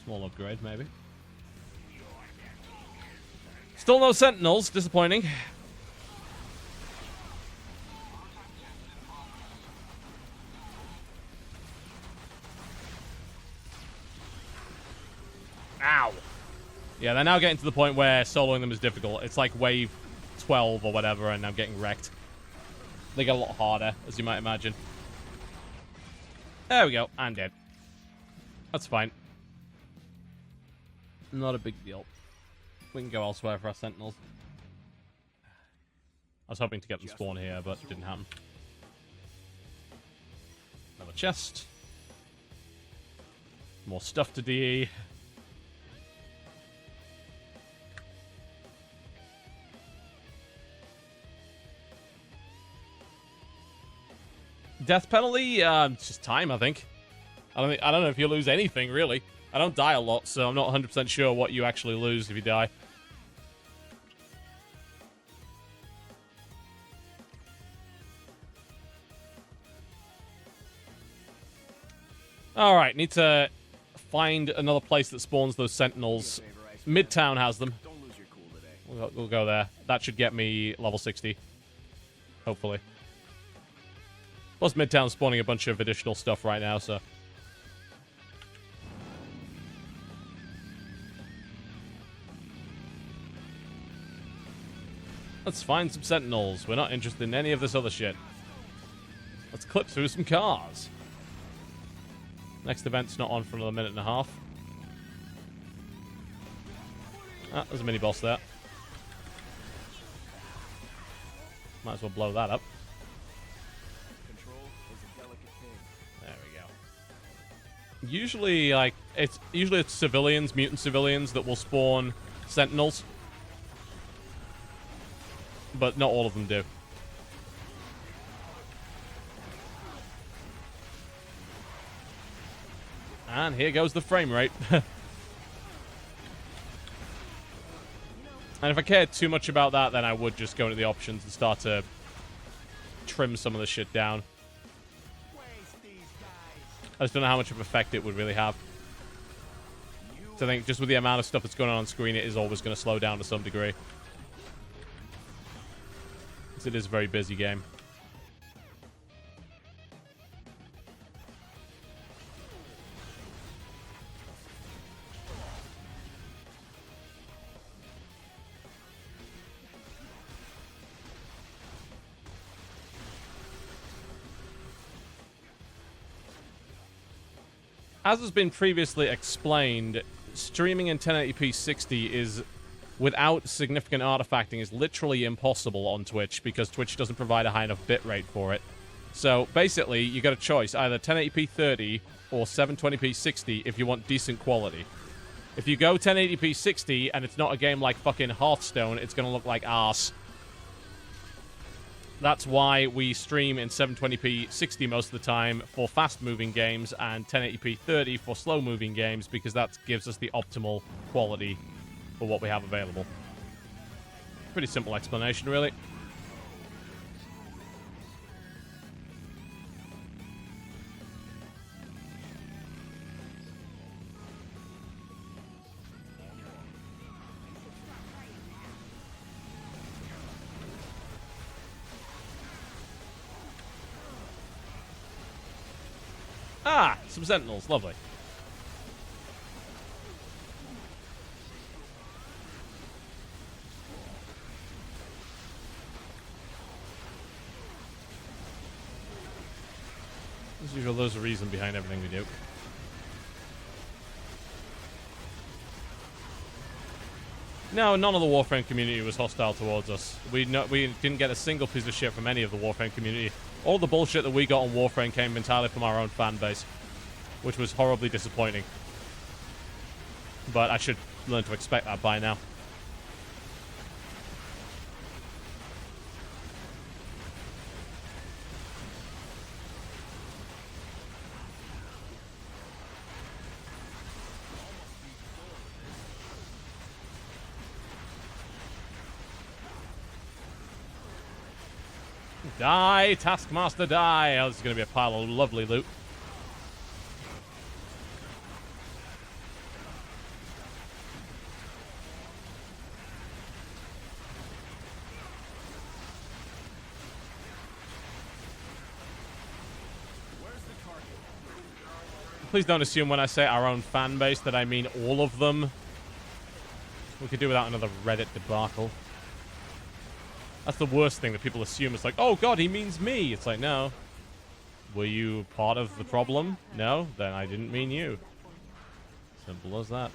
[SPEAKER 1] Small upgrade, maybe. Still no sentinels. Disappointing. Yeah, they're now getting to the point where soloing them is difficult. It's like wave 12 or whatever, and I'm getting wrecked. They get a lot harder, as you might imagine. There we go. I'm dead. That's fine. Not a big deal. We can go elsewhere for our sentinels. I was hoping to get them spawn here, but it didn't happen. Another chest. More stuff to DE. Death penalty? It's just time, I think. I don't know if you lose anything, really. I don't die a lot, so I'm not 100% sure what you actually lose if you die. Alright, need to find another place that spawns those sentinels. Midtown has them. We'll go there. That should get me level 60. Hopefully. Plus, Midtown's spawning a bunch of additional stuff right now, so... Let's find some sentinels. We're not interested in any of this other shit. Let's clip through some cars. Next event's not on for another minute and a half. Ah, there's a mini-boss there. Might as well blow that up. There we go. Usually, like, it's civilians, mutant civilians, that will spawn sentinels. But not all of them do. And here goes the frame rate. And if I cared too much about that, then I would just go into the options and start to trim some of the shit down. I just don't know how much of an effect it would really have. So I think just with the amount of stuff that's going on screen, it is always going to slow down to some degree. Because it is a very busy game. As has been previously explained, streaming in 1080p 60 is, without significant artifacting, is literally impossible on Twitch because Twitch doesn't provide a high enough bitrate for it. So basically, you got a choice, either 1080p 30 or 720p 60 if you want decent quality. If you go 1080p 60 and it's not a game like fucking Hearthstone, it's going to look like arse. That's why we stream in 720p 60 most of the time for fast-moving games and 1080p 30 for slow-moving games, because that gives us the optimal quality for what we have available. Pretty simple explanation, really. Ah, some sentinels. Lovely. As usual, there's a reason behind everything we do. No, none of the Warframe community was hostile towards us. We didn't get a single piece of shit from any of the Warframe community. All the bullshit that we got on Warframe came entirely from our own fan base, which was horribly disappointing. But I should learn to expect that by now. Die, Taskmaster, die! Oh, this is going to be a pile of lovely loot. Please don't assume when I say our own fan base that I mean all of them. We could do without another Reddit debacle. That's the worst thing that people assume. It's like, oh god, he means me. It's like, no. Were you part of the problem? No? Then I didn't mean you. Simple as that.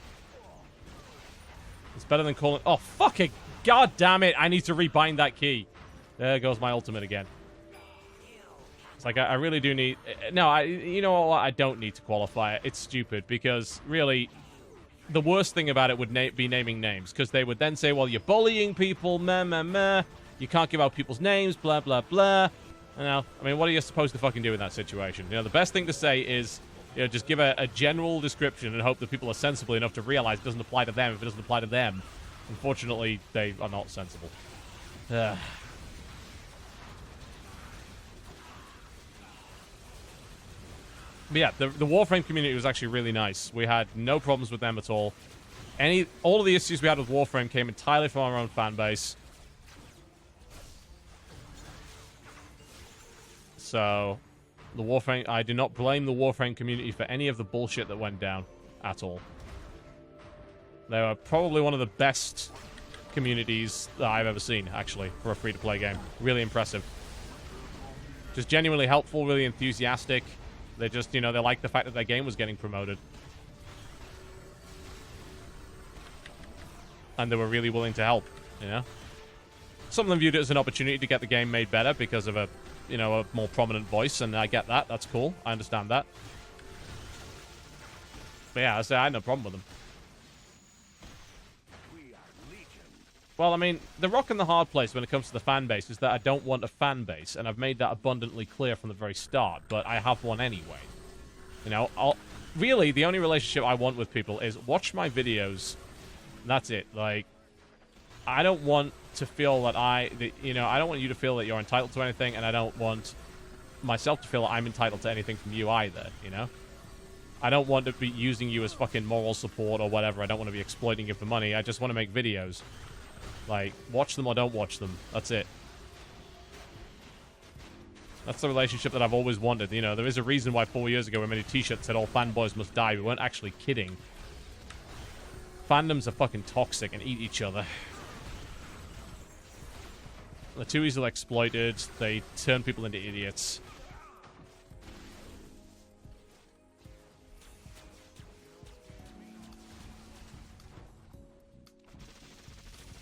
[SPEAKER 1] It's better than calling... Oh, fuck it! God damn it! I need to rebind that key. There goes my ultimate again. It's like, I really do need... No, you know what? I don't need to qualify it. It's stupid, because, really, the worst thing about it would be naming names, because they would then say, well, you're bullying people, meh, meh, meh. You can't give out people's names, blah, blah, blah. You know, I mean, what are you supposed to fucking do in that situation? You know, the best thing to say is, you know, just give a general description and hope that people are sensible enough to realize it doesn't apply to them if it doesn't apply to them. Unfortunately, they are not sensible. Ugh. But yeah, the Warframe community was actually really nice. We had no problems with them at all. All of the issues we had with Warframe came entirely from our own fan base. So, the Warframe... I do not blame the Warframe community for any of the bullshit that went down at all. They were probably one of the best communities that I've ever seen, actually, for a free-to-play game. Really impressive. Just genuinely helpful, really enthusiastic. They just, you know, they liked the fact that their game was getting promoted. And they were really willing to help, you know? Some of them viewed it as an opportunity to get the game made better because of a, you know, a more prominent voice, and I get that. That's cool. I understand that. But yeah, I had no problem with them. Well, I mean, the rock and the hard place when it comes to the fan base is that I don't want a fan base, and I've made that abundantly clear from the very start, but I have one anyway. You know, really, the only relationship I want with people is watch my videos. That's it. Like, I don't want to feel that you know, I don't want you to feel that you're entitled to anything, and I don't want myself to feel that I'm entitled to anything from you either, you know? I don't want to be using you as fucking moral support or whatever. I don't want to be exploiting you for money. I just want to make videos. Like, watch them or don't watch them. That's it. That's the relationship that I've always wanted. You know, there is a reason why 4 years ago we made a t-shirt that said all fanboys must die. We weren't actually kidding. Fandoms are fucking toxic and eat each other. They're too easily exploited. They turn people into idiots.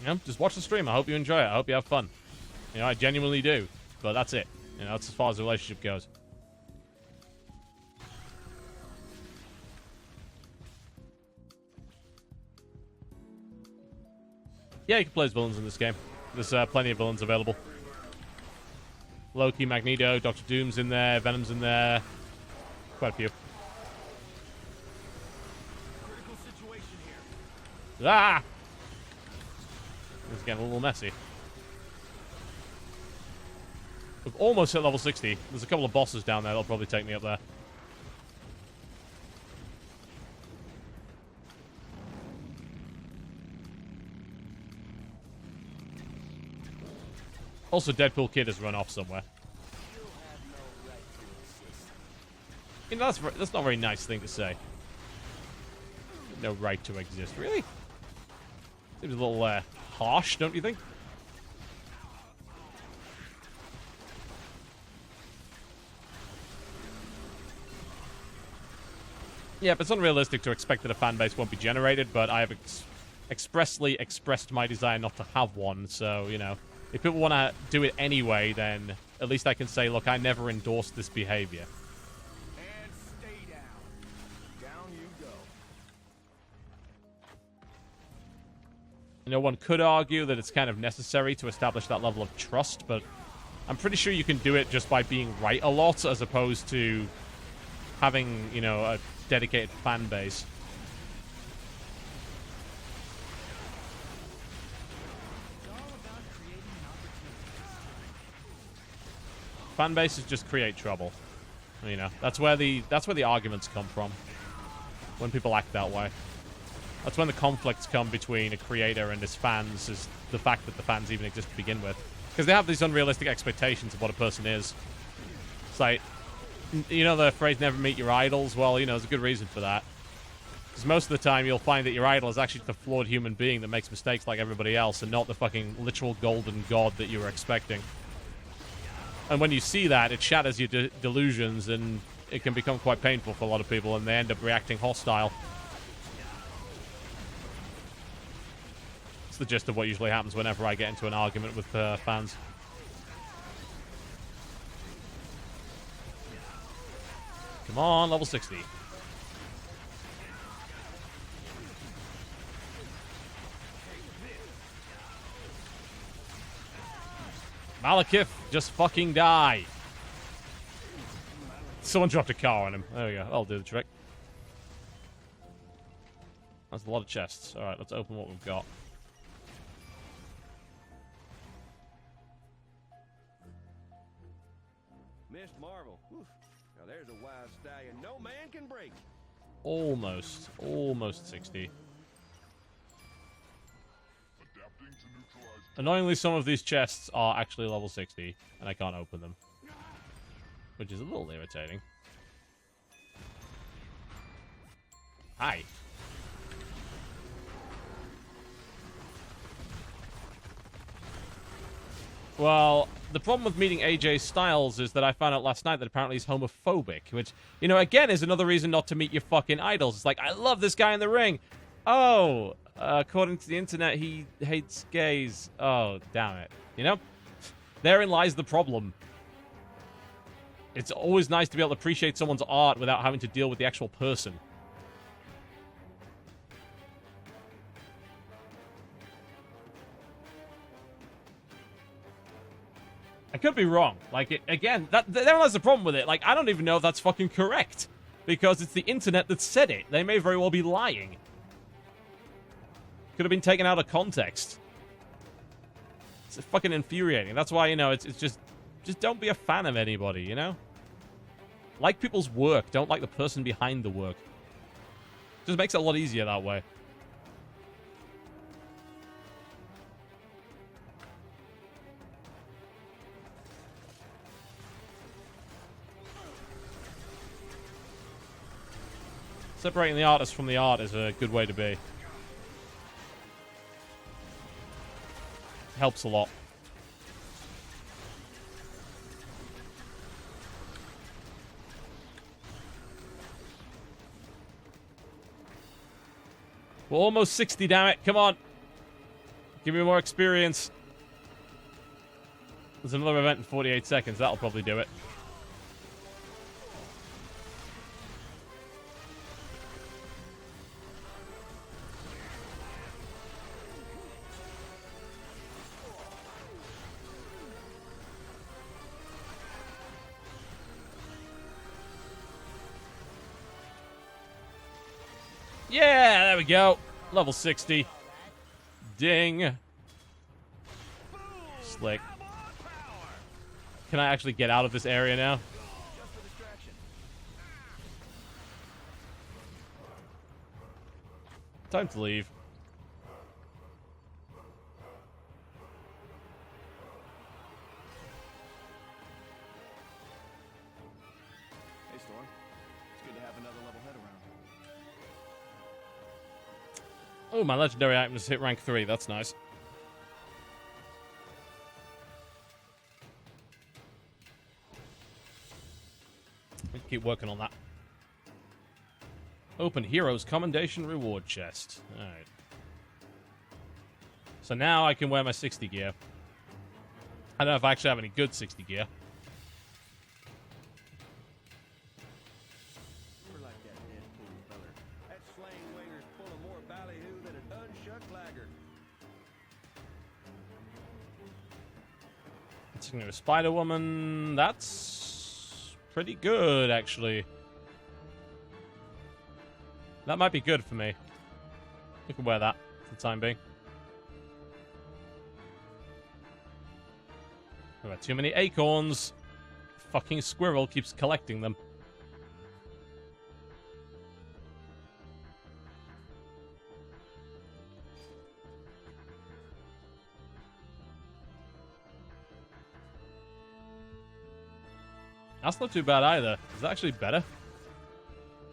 [SPEAKER 1] You know, just watch the stream. I hope you enjoy it. I hope you have fun. You know, I genuinely do. But that's it. You know, that's as far as the relationship goes. Yeah, you can play as villains in this game. There's plenty of villains available. Loki, Magneto, Doctor Doom's in there, Venom's in there. Quite a few.
[SPEAKER 2] Critical situation here.
[SPEAKER 1] Ah! It's getting a little messy. We've almost hit level 60. There's a couple of bosses down there that'll probably take me up there. Also, Deadpool Kid has run off somewhere. You know, that's not a very nice thing to say. No right to exist. Really? Seems a little harsh, don't you think? Yeah, but it's unrealistic to expect that a fan base won't be generated, but I have expressly expressed my desire not to have one, so, you know, if people want to do it anyway, then at least I can say, look, I never endorsed this behavior.
[SPEAKER 2] And stay down. Down you go.
[SPEAKER 1] You know, one could argue that it's kind of necessary to establish that level of trust, but I'm pretty sure you can do it just by being right a lot, as opposed to having, you know, a dedicated fan base. Fan bases just create trouble. You know, that's where the arguments come from. When people act that way. That's when the conflicts come between a creator and his fans, is the fact that the fans even exist to begin with. Because they have these unrealistic expectations of what a person is. It's like, you know the phrase, never meet your idols? Well, you know, there's a good reason for that. Because most of the time you'll find that your idol is actually the flawed human being that makes mistakes like everybody else and not the fucking literal golden god that you were expecting. And when you see that, it shatters your delusions and it can become quite painful for a lot of people and they end up reacting hostile. It's the gist of what usually happens whenever I get into an argument with fans. Come on, level 60. Malekith, just fucking die. Someone dropped a car on him. There we go. That'll do the trick. That's a lot of chests. Alright, let's open what we've got.
[SPEAKER 2] Missed Marvel. Whew. Now there's a wild stallion no man can break.
[SPEAKER 1] Almost 60. Annoyingly, some of these chests are actually level 60, and I can't open them. Which is a little irritating. Hi. Well, the problem with meeting AJ Styles is that I found out last night that apparently he's homophobic, which, you know, again, is another reason not to meet your fucking idols. It's like, I love this guy in the ring. Oh, according to the internet, he hates gays. Oh, damn it. You know? Therein lies the problem. It's always nice to be able to appreciate someone's art without having to deal with the actual person. I could be wrong. Like, again, there lies the problem with it. Like, I don't even know if that's fucking correct. Because it's the internet that said it. They may very well be lying. Could have been taken out of context. It's fucking infuriating. That's why, you know, it's just don't be a fan of anybody, you know? Like people's work. Don't like the person behind the work. Just makes it a lot easier that way. Separating the artist from the art is a good way to be. Helps a lot. We're almost 60, damn it. Come on. Give me more experience. There's another event in 48 seconds. That'll probably do it. Yeah, there we go. Level 60. Ding. Slick. Can I actually get out of this area now? Time to leave.
[SPEAKER 2] Hey, Storm. It's good to have another level head around.
[SPEAKER 1] Oh, my legendary items hit rank 3. That's nice. We can keep working on that. Open Heroes Commendation Reward Chest. Alright. So now I can wear my 60 gear. I don't know if I actually have any good 60 gear.
[SPEAKER 2] We're like that Deadpool feller. That slang winger's full of more ballyhoo than an unshucked lager.
[SPEAKER 1] Taking a Spider Woman. That's pretty good, actually. That might be good for me. You can wear that for the time being. I've got too many acorns. Fucking squirrel keeps collecting them. That's not too bad either. Is that actually better?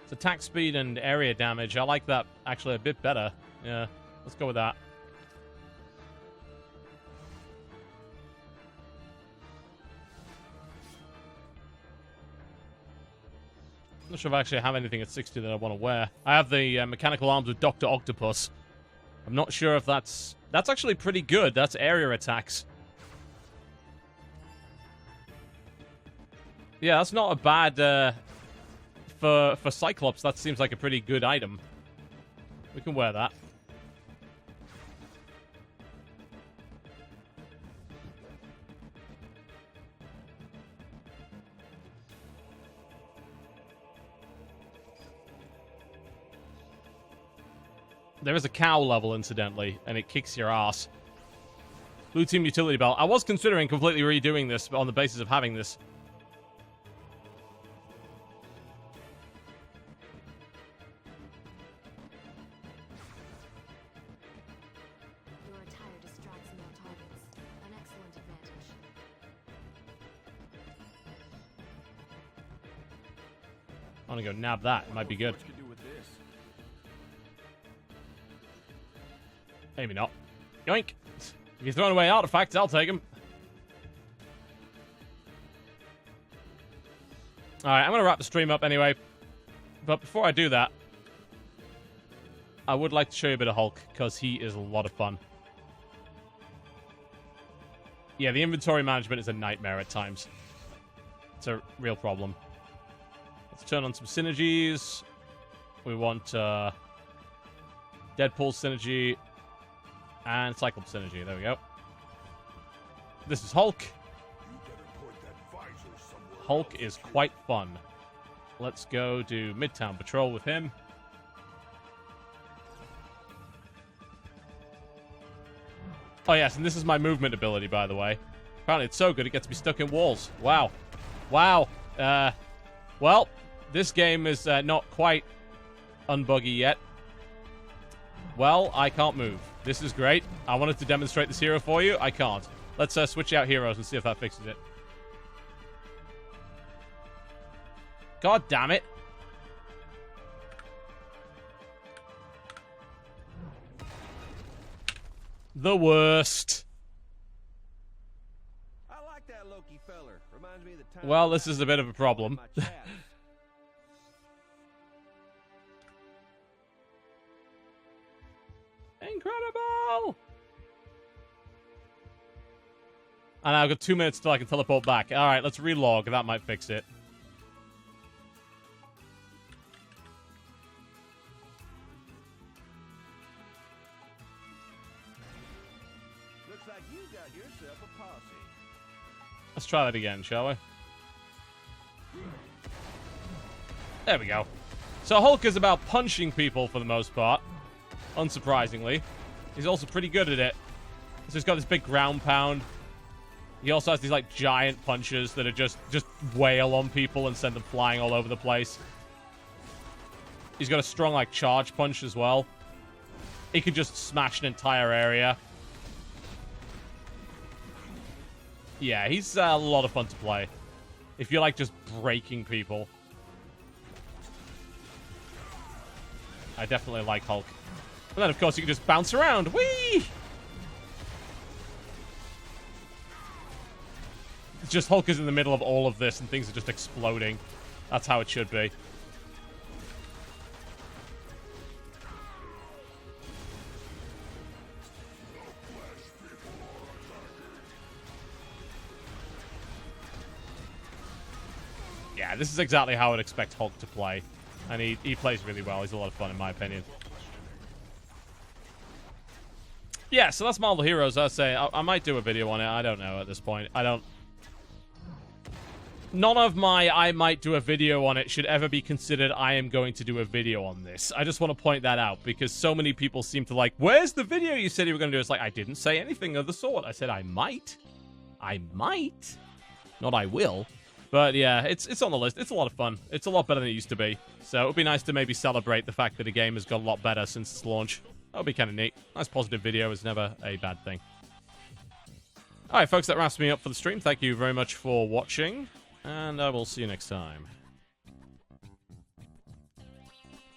[SPEAKER 1] It's attack speed and area damage. I like that actually a bit better. Yeah, let's go with that. I'm not sure if I actually have anything at 60 that I want to wear. I have the mechanical arms with Dr. Octopus. I'm not sure if that's actually pretty good. That's area attacks. Yeah, that's not a bad for Cyclops. That seems like a pretty good item. We can wear that. There is a cow level, incidentally, and it kicks your ass. Blue Team Utility Belt. I was considering completely redoing this on the basis of having this.
[SPEAKER 3] Your attire distracts male targets. An excellent advantage.
[SPEAKER 1] I want to go nab that. It might be good. Maybe not. Yoink! If you're throwing away artifacts, I'll take them. Alright, I'm going to wrap the stream up anyway. But before I do that, I would like to show you a bit of Hulk, because he is a lot of fun. Yeah, the inventory management is a nightmare at times. It's a real problem. Let's turn on some synergies. We want Deadpool synergy. And Cyclops synergy. There we go. This is Hulk. Hulk is quite fun. Let's go do Midtown Patrol with him. Oh, yes, and this is my movement ability, by the way. Apparently it's so good it gets me stuck in walls. Wow. Wow. Well, this game is not quite unbuggy yet. Well, I can't move. This is great. I wanted to demonstrate this hero for you. I can't. Let's switch out heroes and see if that fixes it. God damn it. The worst.
[SPEAKER 2] I like that Loki feller. Reminds me of the time.
[SPEAKER 1] Well, this is a bit of a problem. Incredible! And I've got 2 minutes till I can teleport back. Alright, let's relog. That might fix it.
[SPEAKER 2] Looks like you got yourself a posse.
[SPEAKER 1] Let's try that again, shall we? There we go. So Hulk is about punching people for the most part. Unsurprisingly. He's also pretty good at it. So he's got this big ground pound. He also has these, like, giant punches that are just wail on people and send them flying all over the place. He's got a strong, like, charge punch as well. He can just smash an entire area. Yeah, he's a lot of fun to play. If you like just breaking people. I definitely like Hulk. And then, of course, you can just bounce around. Whee! It's just Hulk is in the middle of all of this and things are just exploding. That's how it should be. Yeah, this is exactly how I'd expect Hulk to play. And he plays really well. He's a lot of fun, in my opinion. Yeah, so that's Marvel Heroes. I say I might do a video on it. I don't know at this point. None of my I might do a video on it should ever be considered I am going to do a video on this. I just want to point that out because so many people seem to like, where's the video you said you were going to do? It's like, I didn't say anything of the sort. I said I might. I might. Not I will. But yeah, it's on the list. It's a lot of fun. It's a lot better than it used to be. So it would be nice to maybe celebrate the fact that the game has got a lot better since its launch. That would be kind of neat. Nice positive video is never a bad thing. Alright, folks, that wraps me up for the stream. Thank you very much for watching. And I will see you next time.